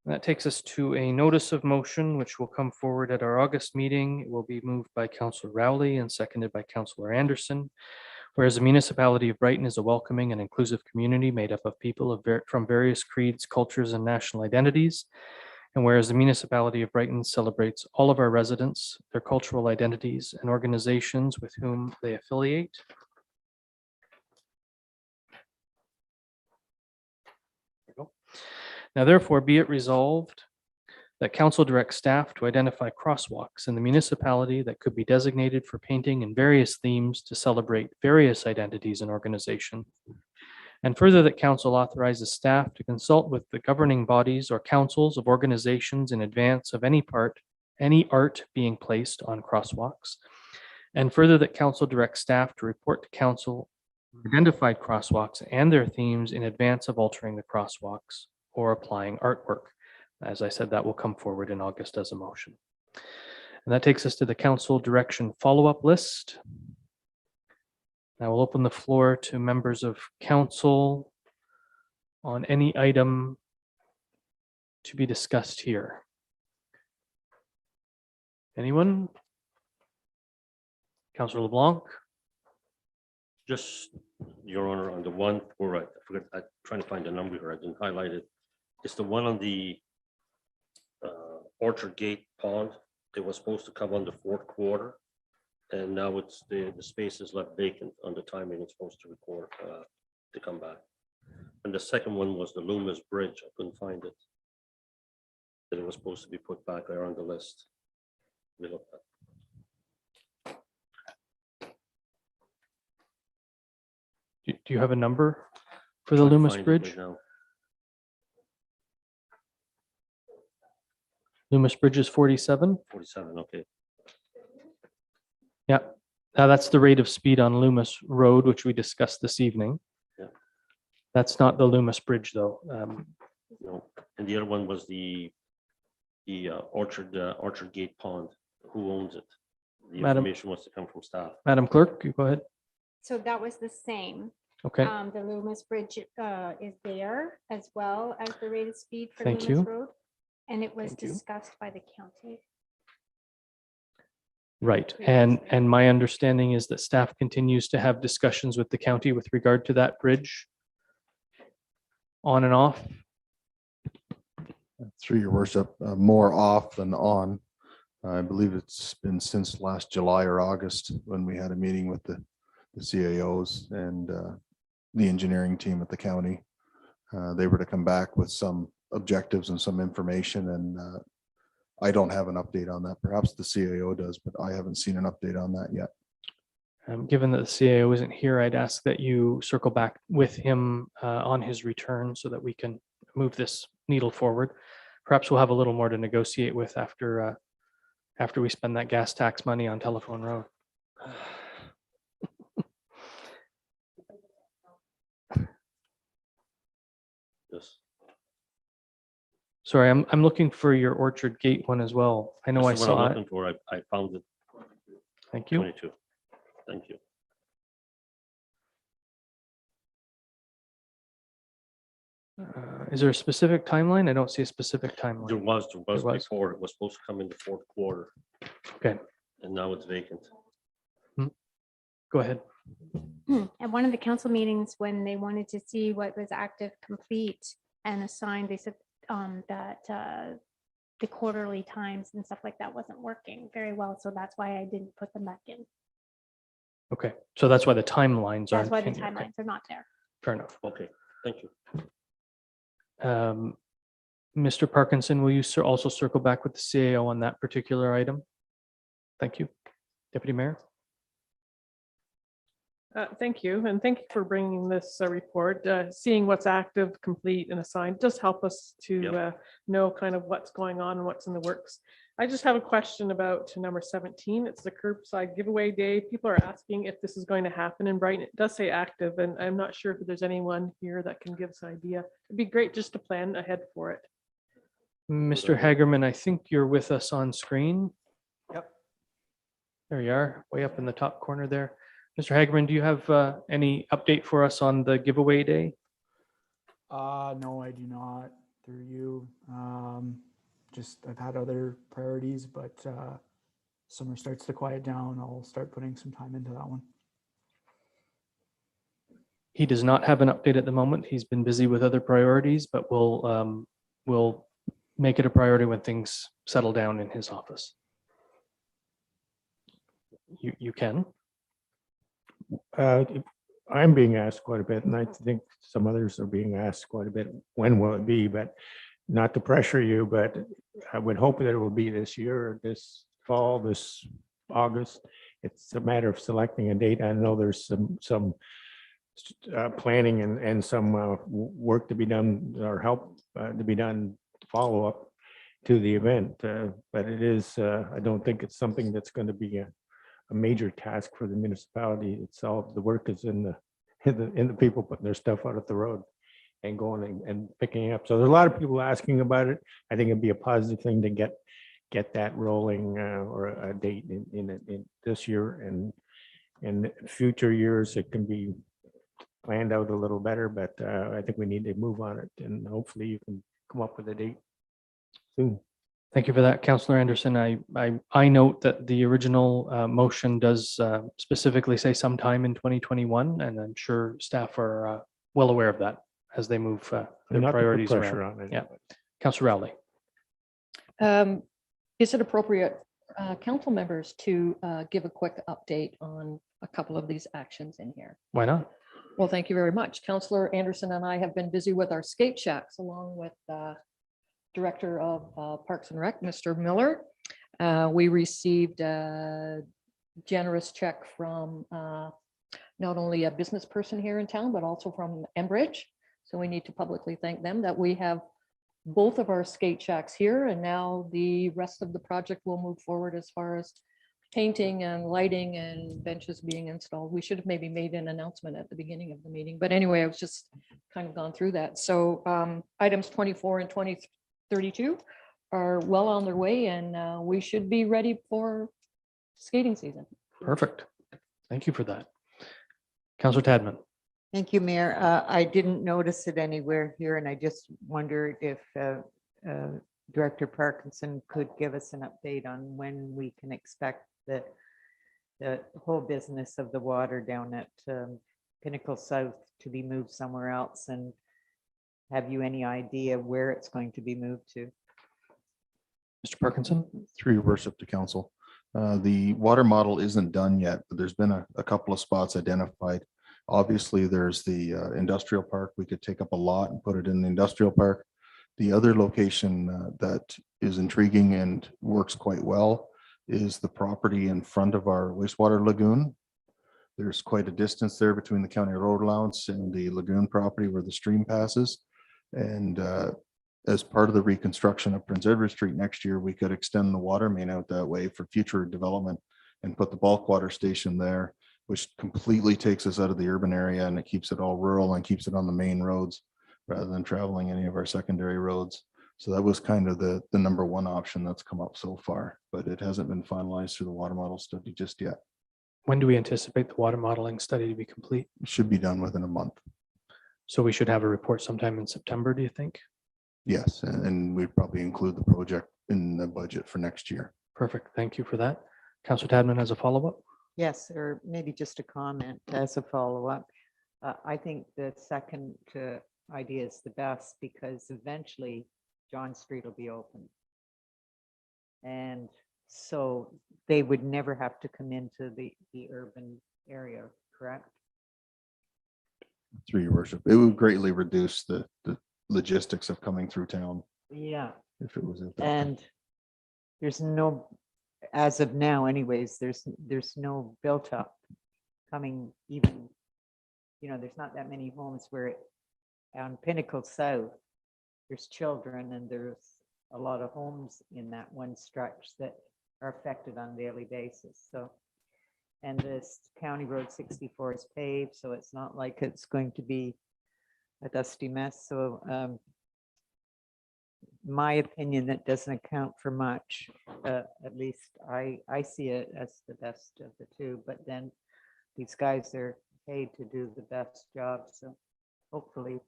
That takes us to a notice of motion, which will come forward at our August meeting. It will be moved by Councillor Rowley and seconded by Councillor Anderson. Whereas the municipality of Brighton is a welcoming and inclusive community made up of people from various creeds, cultures, and national identities. And whereas the municipality of Brighton celebrates all of our residents, their cultural identities, and organizations with whom they affiliate. There you go. Now therefore be it resolved that council directs staff to identify crosswalks in the municipality that could be designated for painting in various themes to celebrate various identities and organizations, And further, that council authorizes staff to consult with the governing bodies or councils of organizations in advance of any art being placed on crosswalks. And further, that council directs staff to report to council identified crosswalks and their themes in advance of altering the crosswalks or applying artwork. As I said, that will come forward in August as a motion. And that takes us to the council direction follow-up list. I will open the floor to members of council on any item to be discussed here. Anyone? Councillor LeBlanc? Just, Your Honor, on the one, or I forgot, I'm trying to find the number here, I didn't highlight it. It's the one on the Orchard Gate Pond. It was supposed to come on the fourth quarter. And now it's the space is left vacant on the timing it's supposed to record to come back. And the second one was the Loomis Bridge. I couldn't find it. That it was supposed to be put back there on the list. We looked at. Do you have a number for the Trying to Loomis find it Bridge? right now. Loomis Bridge is 47. 47, okay. Yeah, that's the rate of speed on Loomis Road, which we discussed this evening. Yeah. That's not the Loomis Bridge, though. No, and the other one was the Orchard Gate Pond. Who owns it? The Madam- information wants to come from staff. Madam Clerk, you go ahead. So that was the same. Okay, The Loomis Bridge is there as well as the rated speed for Thank Loomis you. Road. And it was Thank you. discussed by the county. right. And my understanding is that staff continues to have discussions with the county with regard to that bridge. On and off. Through your worship, more off than on. I believe it's been since last July or August when we had a meeting with the CAOs and the engineering team at the county. They were to come back with some objectives and some information, and I don't have an update on that. Perhaps the CAO does, but I haven't seen an update on that yet. Given that the CAO isn't here, I'd ask that you circle back with him on his return so that we can move this needle forward. Perhaps we'll have a little more to negotiate with after we spend that gas tax money on Telephone Road. Yes. Sorry, I'm looking for your Orchard Gate one as well. I know I That's the one I'm saw it. looking for. I found it. Thank you. 22. Thank you. Is there a specific timeline? I don't see a specific There timeline. was was. before. It was supposed to come in the fourth quarter. Okay. And now it's vacant. Go ahead. At one of the council meetings, when they wanted to see what was active, complete and assigned, they said that the quarterly times and stuff like that wasn't working very well. So that's why I didn't put them back in. Okay, so that's why the timelines aren't. That's why the in here. Okay, timelines are not there. fair enough. Okay, thank you. Mr. Parkinson, will you also circle back with the CAO on that particular item? Thank you. Deputy Mayor? Thank you, and thank you for bringing this report. Seeing what's active, complete, and assigned does help us to Yep. know kind of what's going on and what's in the works. I just have a question about number 17. It's the curbside giveaway day. People are asking if this is going to happen in Brighton. It does say active, and I'm not sure if there's anyone here that can give us an idea. It'd be great just to plan ahead for it. Mr. Hagerman, I think you're with us on screen. Yep. There you are, way up in the top corner there. Mr. Hagerman, do you have any update for us on the giveaway day? No, I do not, through you. Just I've had other priorities, but summer starts to quiet down. I'll start putting some time into that one. He does not have an update at the moment. He's been busy with other priorities, but we'll make it a priority when things settle down in his office. You can. I'm being asked quite a bit, and I think some others are being asked quite a bit. When will it be? But not to pressure you, but I would hope that it will be this year, this fall, this August. It's a matter of selecting a date. I know there's some planning and some work to be done or help to be done, follow up to the event. But it is, I don't think it's something that's going to be a major task for the municipality itself. The work is in the people putting their stuff out at the road and going and picking up. So there's a lot of people asking about it. I think it'd be a positive thing to get that rolling or a date in this year, and in future years it can be planned out a little better, but I think we need to move on it, and hopefully you can come up with a date soon. Thank you for that, Councillor Anderson. I note that the original motion does specifically say sometime in 2021, and I'm sure staff are well aware of that as they move their Not to put priorities pressure around. on it. Yeah. Councillor Rowley. Is it appropriate, council members, to give a quick update on a couple of these actions in here? Why not? Well, thank you very much. Councillor Anderson and I have been busy with our skate shacks along with Director of Parks and Rec, Mr. Miller. We received a generous check from not only a business person here in town, but also from Enbridge. So we need to publicly thank them that we have both of our skate shacks here, and now the rest of the project will move forward as far as painting and lighting and benches being installed. We should have maybe made an announcement at the beginning of the meeting, but anyway, I was just kind of gone through that. So items 24 and 2032 are well on their way, and we should be ready for skating season. Perfect. Thank you for that. Councillor Tadman. Thank you, Mayor. I didn't notice it anywhere here, and I just wondered if Director Parkinson could give us an update on when we can expect the whole business of the water down at Pinnacle South to be moved somewhere else, and have you any idea where it's going to be moved to? Mr. Parkinson. Through your worship to council. The water model isn't done yet, but there's been a couple of spots identified. Obviously, there's the industrial park. We could take up a lot and put it in the industrial park. The other location that is intriguing and works quite well is the property in front of our wastewater lagoon. There's quite a distance there between the county road allowance and the lagoon property where the stream passes. And as part of the reconstruction of Prince Edward Street next year, we could extend the water main out that way for future development and put the bulk water station there, which completely takes us out of the urban area, and it keeps it all rural and keeps it on the main roads rather than traveling any of our secondary roads. So that was kind of the number one option that's come up so far, but it hasn't been finalized through the water model study just yet. When do we anticipate the water modeling study to be complete? It should be done within a month. So we should have a report sometime in September, do you think? Yes, and we'd probably include the project in the budget for next year. Perfect. Thank you for that. Councillor Tadman has a follow-up. Yes, or maybe just a comment as a follow-up. I think the second idea is the best, because eventually John Street will be open. And so they would never have to come into the urban area, correct? Through your worship, it would greatly reduce the logistics of coming through town Yeah, if it was. and there's no, as of now anyways, there's no built up coming even, there's not that many homes where on Pinnacle South, there's children and there's a lot of homes in that one stretch that are affected on a daily basis. So, and this County Road 64 is paved, so it's not like it's going to be a dusty mess. So my opinion, that doesn't account for much. At least I see it as the best of the two, but then these guys are paid to do the best job. So hopefully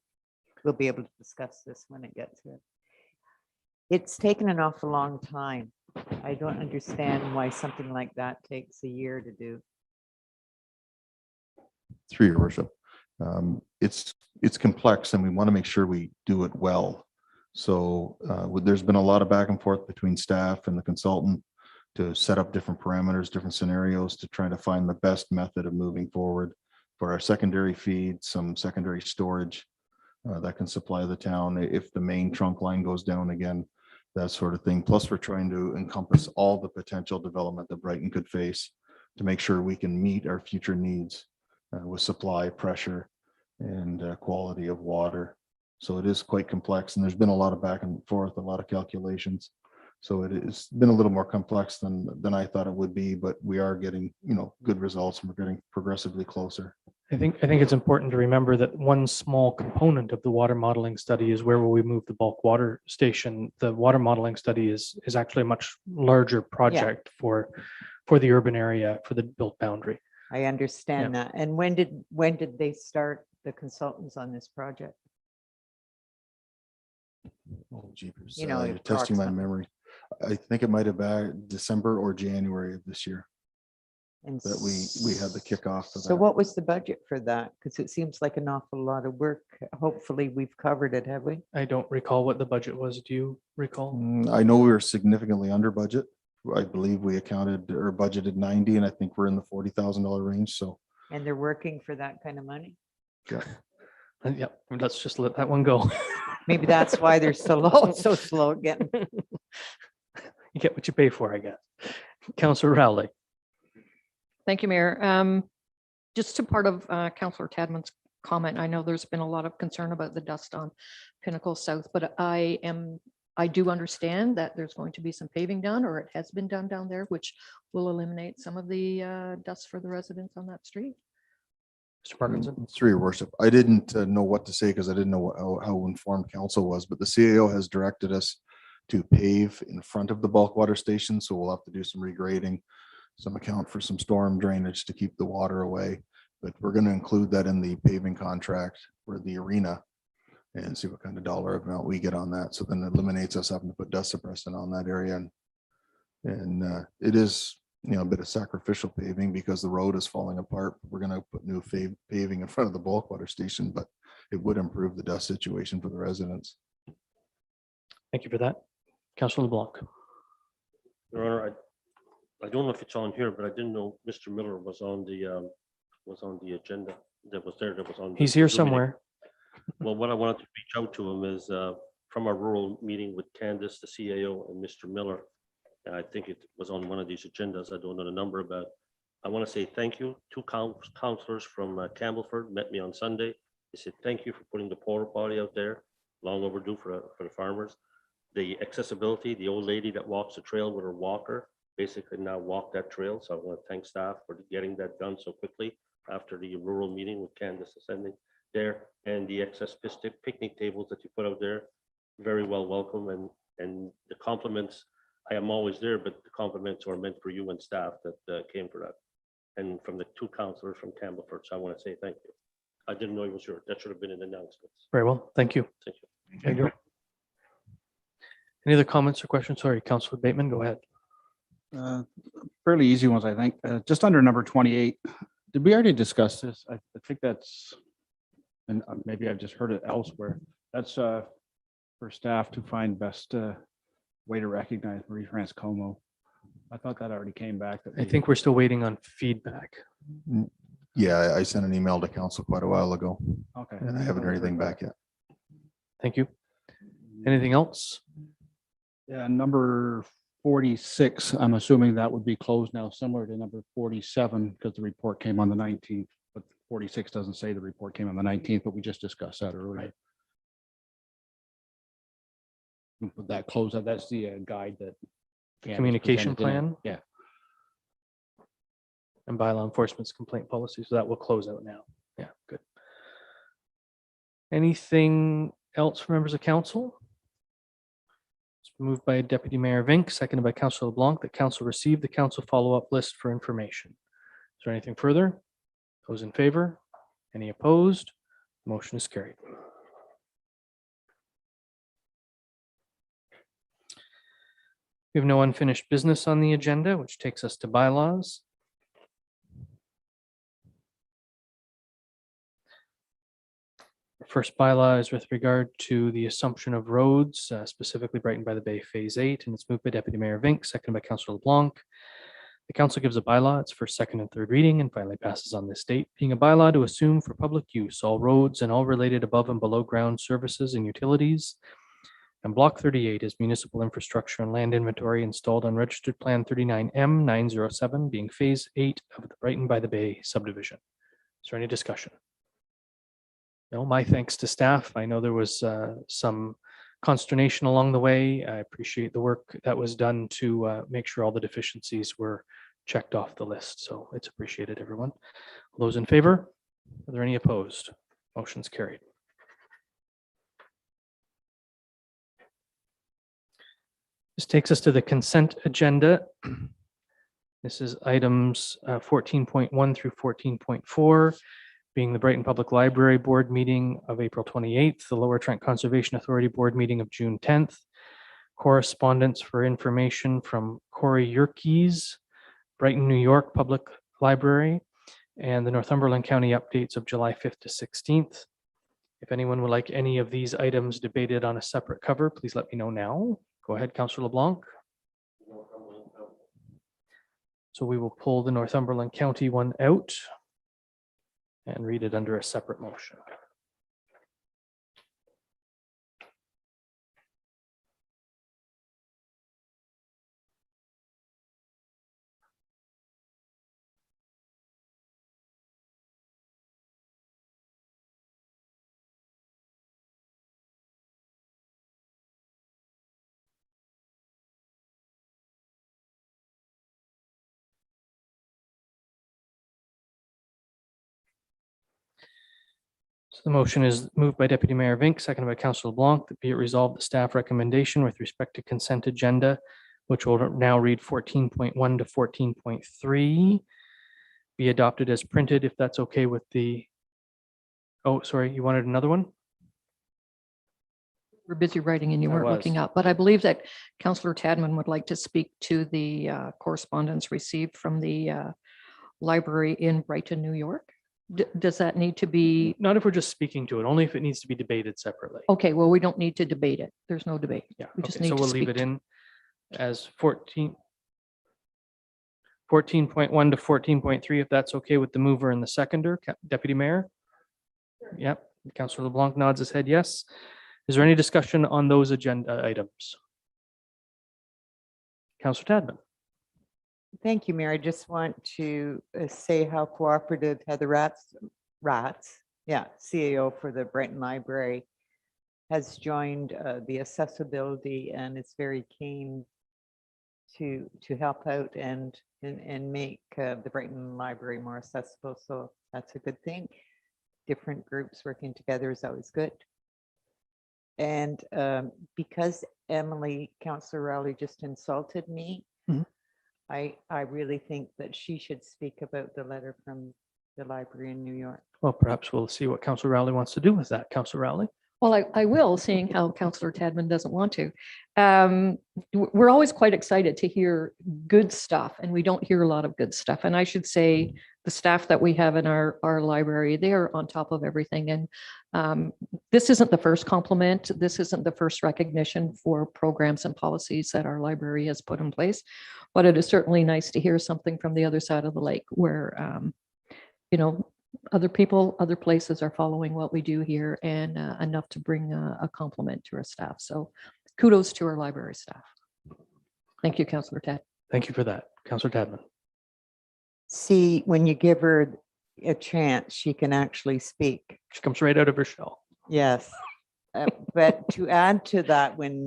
we'll be able to discuss this when it gets here. It's taken an awful long time. I don't understand why something like that takes a year to do. Through your worship, it's complex, and we want to make sure we do it well. So there's been a lot of back and forth between staff and the consultant to set up different parameters, different scenarios to try to find the best method of moving forward for our secondary feed, some secondary storage that can supply the town if the main trunk line goes down again, that sort of thing. Plus, we're trying to encompass all the potential development that Brighton could face to make sure we can meet our future needs with supply, pressure, and quality of water. So it is quite complex, and there's been a lot of back and forth, a lot of calculations. So it has been a little more complex than I thought it would be, but we are getting, good results, and we're getting progressively closer. I think it's important to remember that one small component of the water modeling study is where will we move the bulk water station. The water modeling study is actually a much larger project for the urban area, for the built boundary. I understand that. And when did they start the consultants on this project? Oh, jeepers. You know, You're testing my approximate. memory. I think it might have been December or January of this year And that we had the kickoff for So that. what was the budget for that? Because it seems like an awful lot of work. Hopefully we've covered it, have we? I don't recall what the budget was. Do you recall? I know we were significantly under budget. I believe we accounted or budgeted 90, and I think we're in the $40,000 range. So And they're working for that kind of money? Yeah, let's just let that one go. Maybe that's why they're so slow getting. You get what you pay for, I guess. Councillor Rowley. Thank you, Mayor. Just to part of Councillor Tadman's comment, I know there's been a lot of concern about the dust on Pinnacle South, but I do understand that there's going to be some paving done, or it has been done down there, which will eliminate some of the dust for the residents on that street. Mr. Parkinson. through your worship, I didn't know what to say because I didn't know how informed council was, but the CAO has directed us to pave in front of the bulk water station. So we'll have to do some regrading, some account for some storm drainage to keep the water away. But we're going to include that in the paving contract for the arena and see what kind of dollar amount we get on that. So then it eliminates us having to put dust suppressant on that area. And it is, a bit of sacrificial paving because the road is falling apart. We're going to put new paving in front of the bulk water station, but it would improve the dust situation for the residents. Thank you for that. Councillor LeBlanc. Your Honor, I don't know if it's on here, but I didn't know Mr. Miller was on the agenda. That was on. He's the here Zoom meeting. somewhere. Well, what I wanted to reach out to him is from our rural meeting with Candace, the CAO, and Mr. Miller. And I think it was on one of these agendas. I don't know the number, but I want to say thank you. Two councillors from Campbellford met me on Sunday. They said, thank you for putting the porta potty out there. Long overdue for the farmers. The accessibility, the old lady that walks the trail with her walker basically now walk that trail. So I want to thank staff for getting that done so quickly after the rural meeting with Candace ascending there, and the excess picnic tables that you put out there. Very well welcome, and the compliments. I am always there, but the compliments are meant for you and staff that came for that. And from the two councillors from Campbellford. So I want to say thank you. I didn't know he was here. That should have been in announcements. Very well. Thank you. Thank you. Thank you. Any other comments or questions? Sorry, Councillor Bateman, go ahead. Fairly easy ones, I think. Just under number 28. Did we already discuss this? I think that's, and maybe I've just heard it elsewhere. That's for staff to find best way to recognize Marie-France Como. I thought that already came back. I think we're still waiting on feedback. Yeah, I sent an email to council quite a while ago, Okay. and I haven't heard anything back yet. Thank you. Anything else? Yeah, number 46, I'm assuming that would be closed now, similar to number 47, because the report came on the 19th, but 46 doesn't say the report came on the 19th, but we just discussed that earlier. Right. Would that close that? That's the guide that. Candace Communication presented plan? today. And bylaw enforcement's complaint policy. So that will close out now. Yeah, good. Anything else for members of council? It's been moved by Deputy Mayor Vink, seconded by Councillor LeBlanc, that council receive the council follow-up list for information. Is there anything further? Those in favor? Any opposed? Motion is carried. We have no unfinished business on the agenda, which takes us to bylaws. First bylaw is with regard to the assumption of roads, specifically Brighton by the Bay Phase 8, and it's moved by Deputy Mayor Vink, seconded by Councillor LeBlanc. The council gives a bylaw, it's for second and third reading, and finally passes on this date, being a bylaw to assume for public use all roads and all related above and below ground services and utilities. And Block 38 is municipal infrastructure and land inventory installed on Registered Plan 39M907, being Phase 8 of the Brighton by the Bay subdivision. Is there any discussion? No, my thanks to staff. I know there was some consternation along the way. I appreciate the work that was done to make sure all the deficiencies were checked off the list. So it's appreciated, everyone. All those in favor? Are there any opposed? Motion's carried. This takes us to the consent agenda. This is items 14.1 through 14.4, being the Brighton Public Library Board meeting of April 28th, the Lower Trent Conservation Authority Board meeting of June 10th, correspondence for information from Corey Yerkes, Brighton, New York Public Library, and the Northumberland County updates of July 5th to 16th. If anyone would like any of these items debated on a separate cover, please let me know now. Go ahead, Councillor LeBlanc. So we will pull the Northumberland County one out and read it under a separate motion. So the motion is moved by Deputy Mayor Vink, seconded by Councillor LeBlanc, that be it resolved the staff recommendation with respect to consent agenda, which will now read 14.1 to 14.3, be adopted as printed, if that's okay with the, oh, sorry, you wanted another one? We're busy writing and you I weren't was. looking up, but I believe that Councillor Tadman would like to speak to the correspondence received from the library in Brighton, New York. Does that need to be? Not if we're just speaking to it, only if it needs to be debated separately. Okay, well, we don't need to debate it. There's no debate. Yeah, We just okay, need so to we'll leave speak it to- in as 14.1 to 14.3, if that's okay with the mover and the seconder, Deputy Mayor? Yep, Councillor LeBlanc nods his head yes. Is there any discussion on those agenda items? Councillor Tadman. Thank you, Mayor. I just want to say how cooperative Heather Rats, CAO for the Brighton Library, has joined the accessibility and is very keen to help out and make the Brighton Library more accessible. So that's a good thing. Different groups working together is always good. And because Councillor Rowley just insulted me, I really think that she should speak about the letter from the library in New York. Well, perhaps we'll see what Councillor Rowley wants to do with that. Councillor Rowley. Well, I will, seeing how Councillor Tadman doesn't want to. We're always quite excited to hear good stuff, and we don't hear a lot of good stuff. And I should say the staff that we have in our library, they are on top of everything. And this isn't the first compliment. This isn't the first recognition for programs and policies that our library has put in place. But it is certainly nice to hear something from the other side of the lake where, you know, other people, other places are following what we do here, and enough to bring a compliment to our staff. So kudos to our library staff. Thank you, Councillor Tad. Thank you for that. Councillor Tadman. See, when you give her a chance, she can actually speak. She comes right out of her shell. Yes. But to add to that, when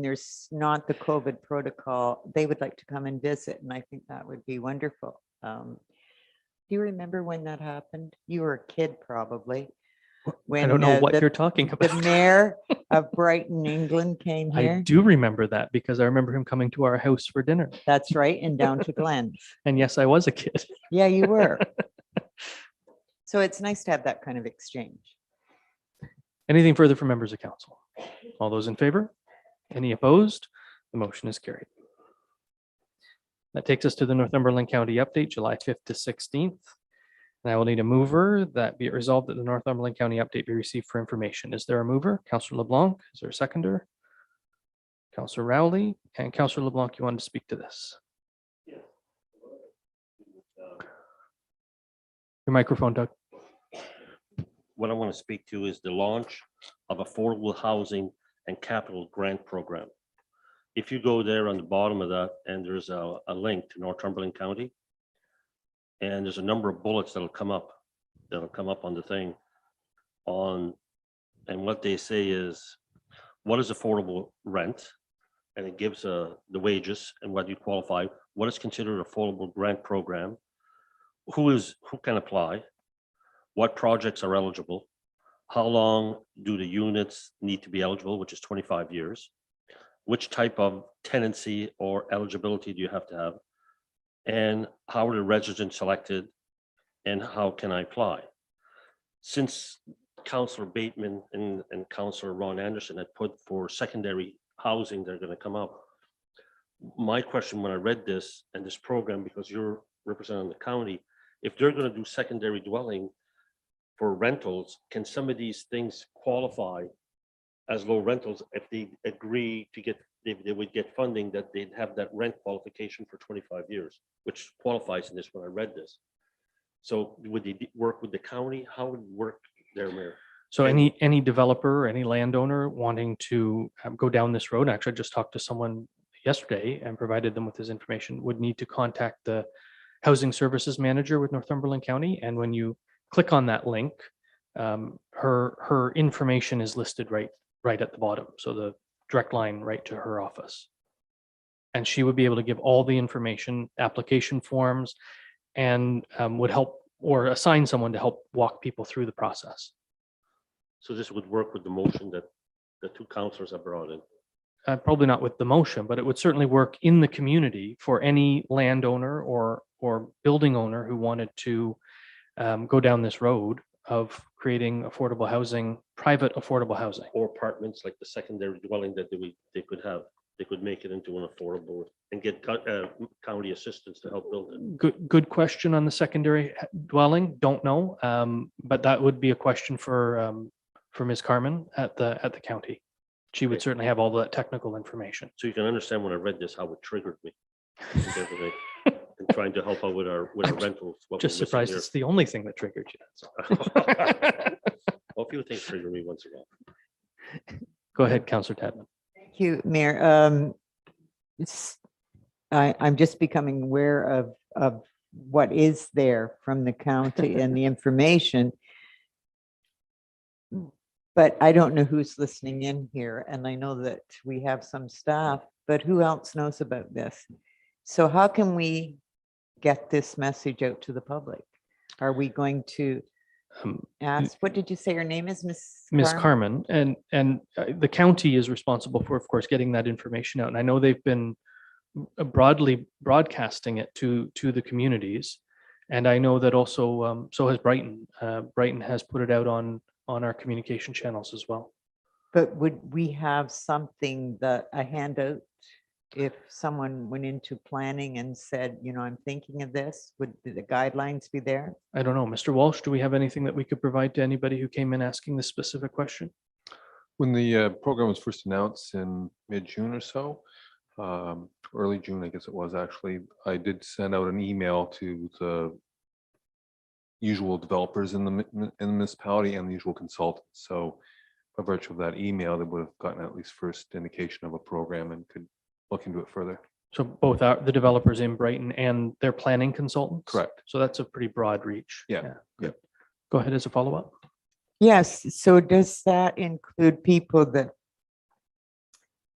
there's not the COVID protocol, they would like to come and visit, and I think that would be wonderful. Do you remember when that happened? You were a kid, probably. I don't know what you're talking The about. mayor of Brighton, England came I here. do remember that because I remember him coming to our house for dinner. That's right, and down to Glen. And yes, I was a kid. Yeah, you were. So it's nice to have that kind of exchange. Anything further from members of council? All those in favor? Any opposed? The motion is carried. That takes us to the Northumberland County update, July 5th to 16th. And I will need a mover that be it resolved that the Northumberland County update be received for information. Is there a mover? Councillor LeBlanc, is there a seconder? Councillor Rowley and Councillor LeBlanc, you wanted to speak to this? Your microphone, Doug. What I want to speak to is the launch of affordable housing and capital grant program. If you go there on the bottom of that, and there's a link to Northumberland County, and there's a number of bullets that'll come up on the thing. on, and what they say is, what is affordable rent? And it gives the wages and what you qualify, what is considered affordable grant program, who can apply, what projects are eligible, how long do the units need to be eligible, which is 25 years, which type of tenancy or eligibility do you have to have, and how are the residents selected, and how can I apply? Since Councillor Bateman and Councillor Ron Anderson had put for secondary housing, they're going to come up. My question when I read this and this program, because you're representing the county, if they're going to do secondary dwelling for rentals, can some of these things qualify as low rentals if they agree to get, they would get funding, that they'd have that rent qualification for 25 years, which qualifies in this when I read this. So would they work with the county? How would it work there, Mayor? So any developer, any landowner wanting to go down this road, actually I just talked to someone yesterday and provided them with this information, would need to contact the housing services manager with Northumberland County. And when you click on that link, her information is listed right at the bottom. So the direct line right to her office. And she would be able to give all the information, application forms, and would help or assign someone to help walk people through the process. So this would work with the motion that the two councillors have brought in. Probably not with the motion, but it would certainly work in the community for any landowner or building owner who wanted to go down this road of creating affordable housing, private affordable housing. Or apartments like the secondary dwelling that they could have. They could make it into an affordable and get county assistance to help build it. Good question on the secondary dwelling. Don't know, but that would be a question for Ms. Carmen at the county. She would certainly have all that technical information. So you can understand when I read this, how it triggered me. And everything. And trying to help out with our rentals. what Just we're missing surprised here. it's the only thing that triggered you. That's all. A few things trigger me once in a while. Go ahead, Councillor Tadman. Thank you, Mayor. I'm just becoming aware of what is there from the county and the information. But I don't know who's listening in here, and I know that we have some staff, but who else knows about this? So how can we get this message out to the public? Are we going to ask, what did you say her name is, Ms. Carmen, and the county is responsible for, of course, getting that information out. And I know they've been broadly broadcasting it to the communities. And I know that also, so has Brighton. Brighton has put it out on our communication channels as well. But would we have something that a handout if someone went into planning and said, you know, I'm thinking of this, would the guidelines be there? I don't know. Mr. Walsh, do we have anything that we could provide to anybody who came in asking this specific question? When the program was first announced in mid-June or so, early June, I guess it was actually, I did send out an email to the usual developers in the municipality and the usual consultants. So by virtue of that email, they would have gotten at least first indication of a program and could look into it further. So both the developers in Brighton and their planning consultants? Correct. So that's a pretty broad reach. Yeah. Good. Go ahead as a follow-up. Yes, so does that include people that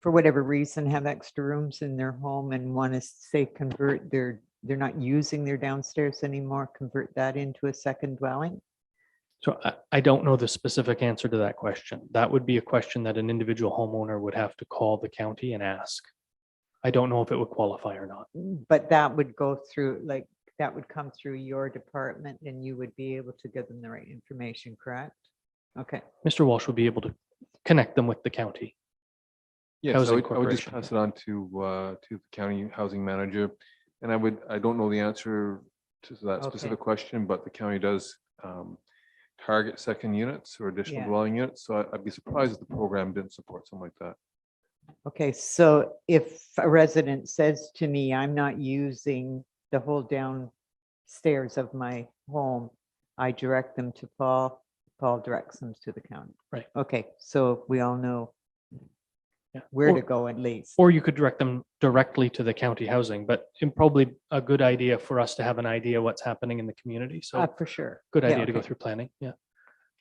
for whatever reason have extra rooms in their home and want to say convert they're not using their downstairs anymore, convert that into a second dwelling? So I don't know the specific answer to that question. That would be a question that an individual homeowner would have to call the county and ask. I don't know if it would qualify or not. But that would go through, like, that would come through your department and you would be able to give them the right information, correct? Okay. Mr. Walsh would be able to connect them with the county. Yes, Housing I would just Corporation. pass it on to the county housing manager. And I don't know the answer to that specific question, but the county does target second units or additional dwelling units. So I'd be surprised if the program didn't support something like that. Okay, so if a resident says to me, I'm not using the whole downstairs of my home, I direct them to Paul, Paul directs them to the county. Right. Okay, so we all know Yeah. where to Or- go at least. Or you could direct them directly to the county housing, but it's probably a good idea for us to have an idea what's happening in the community. So For sure. good Yeah, idea to go okay. through planning. Yeah.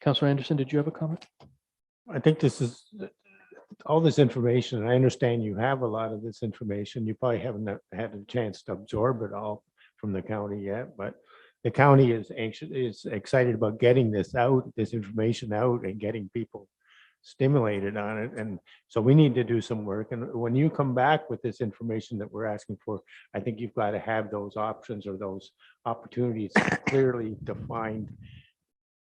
Councillor Anderson, did you have a comment? I think this is all this information. And I understand you have a lot of this information. You probably haven't had a chance to absorb it all from the county yet, but the county is anxious, is excited about getting this out, this information out and getting people stimulated on it. And so we need to do some work. And when you come back with this information that we're asking for, I think you've got to have those options or those opportunities clearly defined.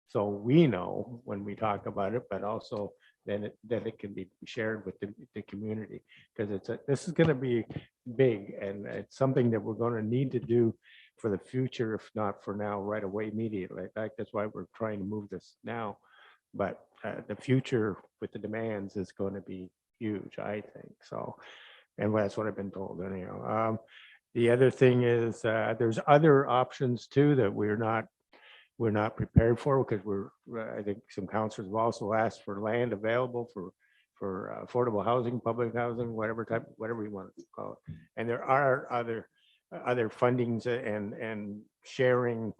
So we know when we talk about it, but also then it can be shared with the community, because this is going to be big and it's something that we're going to need to do for the future, if not for now, right away, immediately. In fact, that's why we're trying to move this now. But the future with the demands is going to be huge, I think. So, and that's what I've been told anyhow. The other thing is there's other options too that we're not prepared for, because I think some councillors have also asked for land available for affordable housing, public housing, whatever you want to call it. And there are other fundings and sharing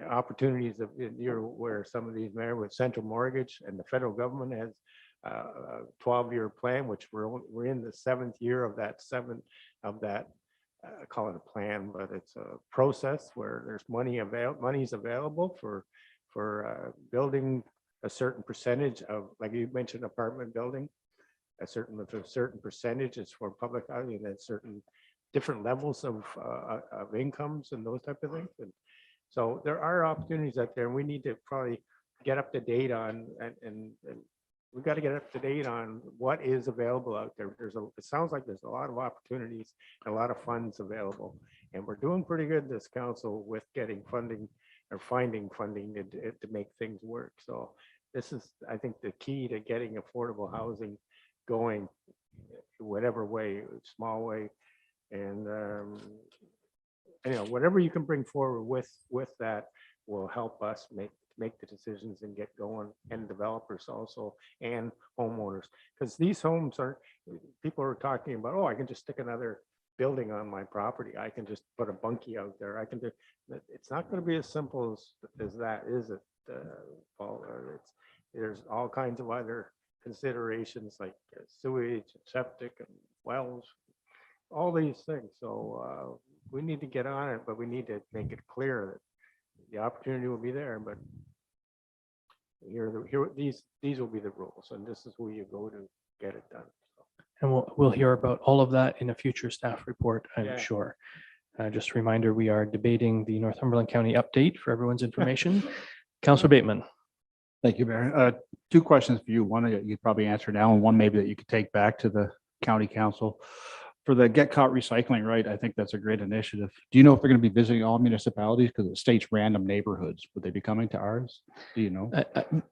opportunities of where some of these with central mortgage, and the federal government has a 12-year plan, which we're in the 7th year of that I call it a plan, but it's a process where there's money's available for building a certain percentage of, like you mentioned, apartment building. A certain percentage is for public housing, and then certain different levels of incomes and those type of things. And so there are opportunities out there, and we need to probably get up to date on, and we've got to get up to date on what is available out there. It sounds like there's a lot of opportunities and a lot of funds available, and we're doing pretty good, this council, with getting funding or finding funding to make things work. So this is, I think, the key to getting affordable housing going, whatever way, small way. And whatever you can bring forward with that will help us make the decisions and get going, and developers also, and homeowners, because these homes people are talking about, oh, I can just stick another building on my property, I can just put a bunkie out there, I can do. It's not going to be as simple as that, is it, Paul? There's all kinds of other considerations like sewage, and septic, and wells, all these things. So we need to get on it, but we need to make it clear that the opportunity will be there, but these will be the rules, and this is who you go to get it done. And we'll hear about all of that in a future staff report, I'm sure. Just a reminder, we are debating the Northumberland County update for everyone's information. Councillor Bateman. Thank you, Mayor. 2 questions for you. One that you could probably answer now, and one maybe that you could take back to the county council. For the Get Caught Recycling, right? I think that's a great initiative. Do you know if they're going to be visiting all municipalities, because it states random neighborhoods? Would they be coming to ours? Do you know?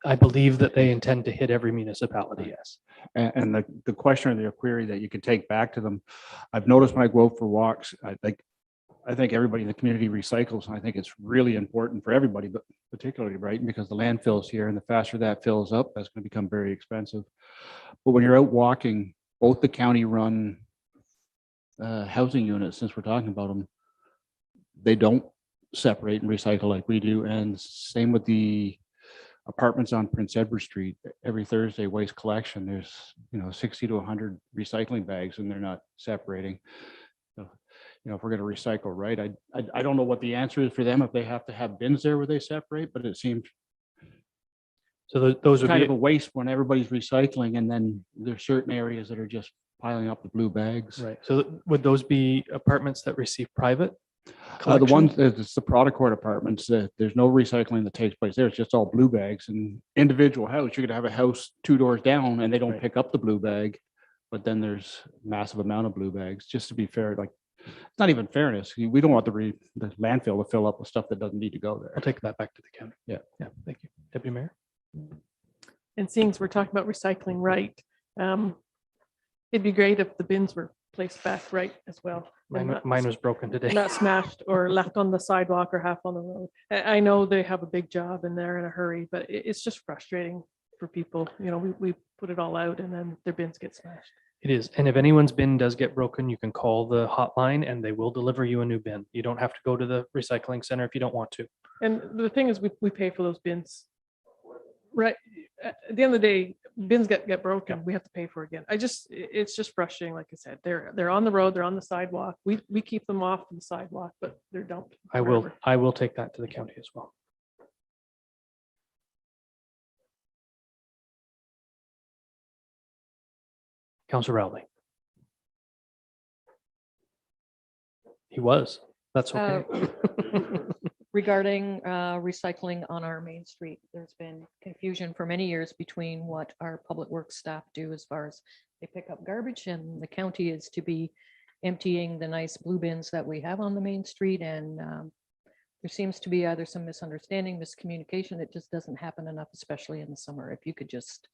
I believe that they intend to hit every municipality, yes. And the question or the query that you can take back to them, I've noticed when I go out for walks, I think everybody in the community recycles, and I think it's really important for everybody, but particularly Brighton, because the landfill's here, and the faster that fills up, that's going to become very expensive. But when you're out walking, both the county-run housing units, since we're talking about them, they don't separate and recycle like we do, and same with the apartments on Prince Edward Street. Every Thursday waste collection, there's 60 to 100 recycling bags, and they're not separating. So, if we're going to recycle right, I don't know what the answer is for them, if they have to have bins there where they separate, but it seems so those would kind be of a waste when everybody's recycling, and then there's certain areas that are just piling up the blue bags. right. So would those be apartments that receive private The collection? ones, it's the product court apartments, there's no recycling that takes place there. It's just all blue bags. And individual house, you could have a house 2 doors down and they don't Right. pick up the blue bag, but then there's massive amount of blue bags. Just to be fair, like, it's not even fairness. We don't want the landfill to fill up with stuff that doesn't need to go there. I'll take that back to the county. Yeah. Yeah, thank you. Deputy Mayor? And seeing as we're talking about recycling right, it'd be great if the bins were placed back right as well. and Mine was broken today. not smashed or left on the sidewalk or half on the road. I know they have a big job and they're in a hurry, but it's just frustrating for people. We put it all out and then their bins get smashed. It is. And if anyone's bin does get broken, you can call the hotline and they will deliver you a new bin. You don't have to go to the recycling center if you don't want to. And the thing is, we pay for those bins right, at the end of the day, bins get broken, we have to pay for it again. It's just frustrating, like I said, they're on the road, they're on the sidewalk. We keep them off the sidewalk, but they're dumped. I will take that to the county as well. Councillor Rowley. He was. That's okay. Regarding recycling on our main street, there's been confusion for many years between what our public works staff do as far as they pick up garbage, and the county is to be emptying the nice blue bins that we have on the main street. And there seems to be either some misunderstanding, miscommunication. It just doesn't happen enough, especially in the summer. If you could just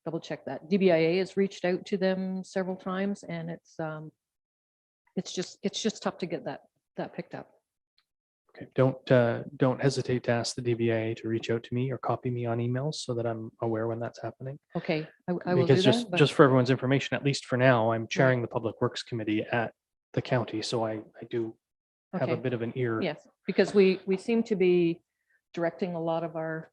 double check that. DBIA has reached out to them several times, and it's just tough to get that picked up. Okay, don't hesitate to ask the DBA to reach out to me or copy me on emails so that I'm aware when that's happening. Okay, I will do Because that. just for everyone's information, at least for now, I'm chairing the Public Works Committee at the county, so I do have a Okay. bit of an ear. Yes, because we seem to be directing a lot of our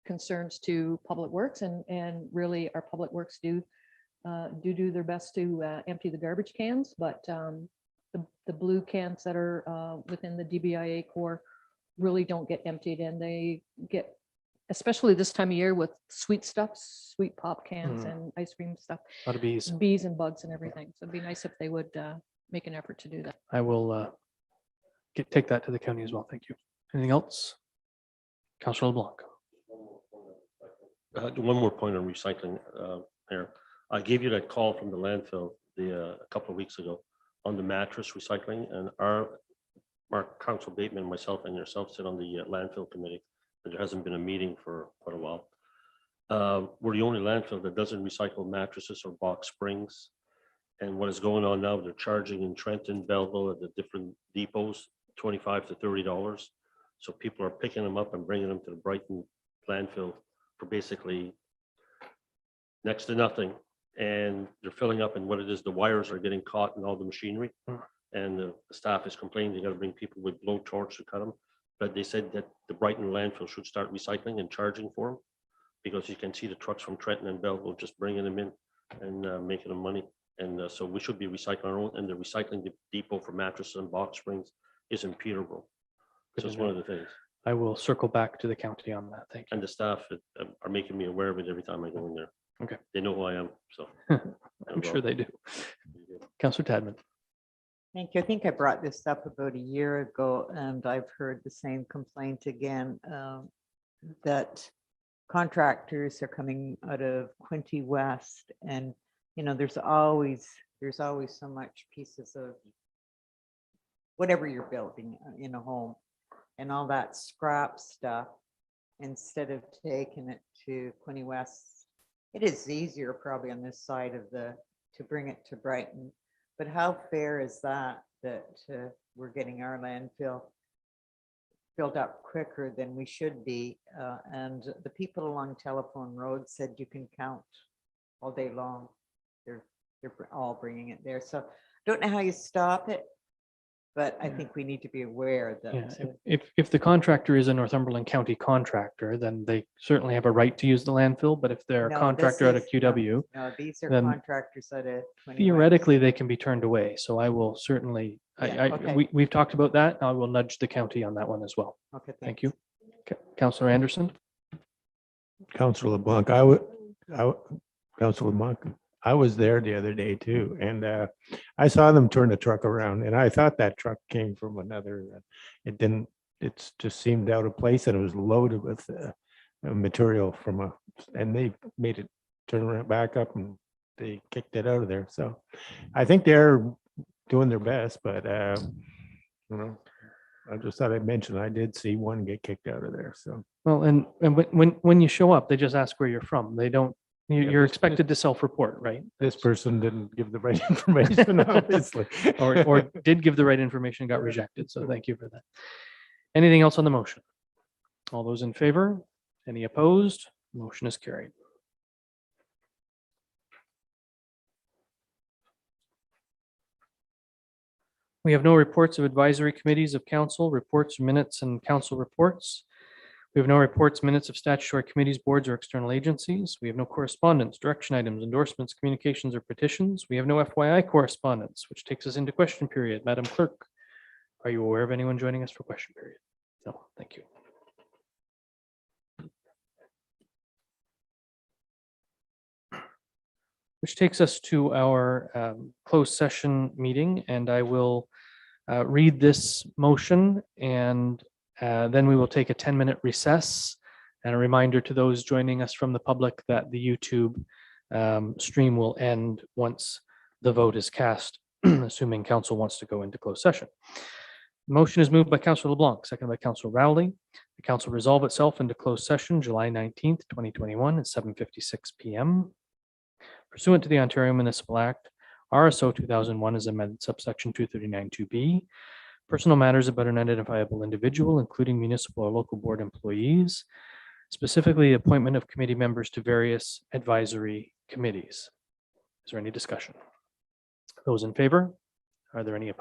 concerns to Public Works, and really our Public Works do their best to empty the garbage cans, but the blue cans that are within the DBIA core really don't get emptied, and they get, especially this time of year with sweet stuff, sweet pop cans and ice cream stuff, A lot of bees. bees and bugs and everything. So it'd be nice if they would make an effort to do that. I will take that to the county as well. Thank you. Anything else? Councillor LeBlanc. One more point on recycling, Mayor. I gave you that call from the landfill a couple of weeks ago on the mattress recycling, and Councillor Bateman, myself, and yourself sit on the landfill committee. But there hasn't been a meeting for quite a while. We're the only landfill that doesn't recycle mattresses or box springs. And what is going on now, they're charging in Trenton, Belleville at the different depots, $25 to $30. So people are picking them up and bringing them to the Brighton landfill for basically next to nothing. And they're filling up, and what it is, the wires are getting caught in all the machinery. And the staff is complaining they got to bring people with blowtorch to cut them. But they said that the Brighton landfill should start recycling and charging for them, because you can see the trucks from Trenton and Belleville just bringing them in and making them money. And so we should be recycling our own, and the recycling depot for mattresses and box springs is in Peterborough. So it's one of the things. I will circle back to the county on that. Thank you. And the staff are making me aware of it every time I go in there. Okay. They know who I am, so. I'm sure they do. Councillor Tadman. Thank you. I think I brought this up about a year ago, and I've heard the same complaint again, that contractors are coming out of Quinte West, and there's always so much pieces of whatever you're building in a home and all that scrap stuff. Instead of taking it to Quinte West, it is easier probably on this side of to bring it to Brighton. But how fair is that we're getting our landfill filled up quicker than we should be? And the people along Telephone Road said you can count all day long. They're all bringing it there. So don't know how you stop it, but I think we need to be aware that If the contractor is a Northumberland County contractor, then they certainly have a right to use the landfill. But if they're a contractor out of QW, no, these are then contractors out of Quinte West. theoretically they can be turned away. So I will certainly, okay. we've talked about that. I will nudge the county on that one as well. Okay, Thank you. Councillor Anderson. Councillor LeBlanc, Councillor LeBlanc, I was there the other day too, and I saw them turn the truck around, and I thought that truck came from another. It didn't. It just seemed out of place, and it was loaded with material and they made it turn right back up, and they kicked it out of there. So I think they're doing their best, but I just thought I'd mention I did see one get kicked out of there. So Well, and when you show up, they just ask where you're from. They don't. You're this- expected to self-report, right? this person didn't give the right information, obviously. or did give the right information, got rejected. So thank you for that. Anything else on the motion? All those in favor? Any opposed? Motion is carried. We have no reports of advisory committees of council, reports, minutes, and council reports. We have no reports, minutes of statutory committees, boards, or external agencies. We have no correspondence, direction items, endorsements, communications, or petitions. We have no FYI correspondence, which takes us into question period. Madam Clerk, are you aware of anyone joining us for question period? No, thank you. Which takes us to our closed session meeting, and I will read this motion, and then we will take a 10-minute recess. And a reminder to those joining us from the public that the YouTube stream will end once the vote is cast, assuming council wants to go into closed session. Motion is moved by Councillor LeBlanc, seconded by Councillor Rowley. The council resolve itself into closed session July 19th, 2021 at 7:56 p.m. Pursuant to the Ontario Municipal Act, RSO 2001 is amended subsection 239(2)B. Personal matters about an identifiable individual, including municipal or local board employees, specifically the appointment of committee members to various advisory committees. Is there any discussion? Those in favor? Are there any opposed?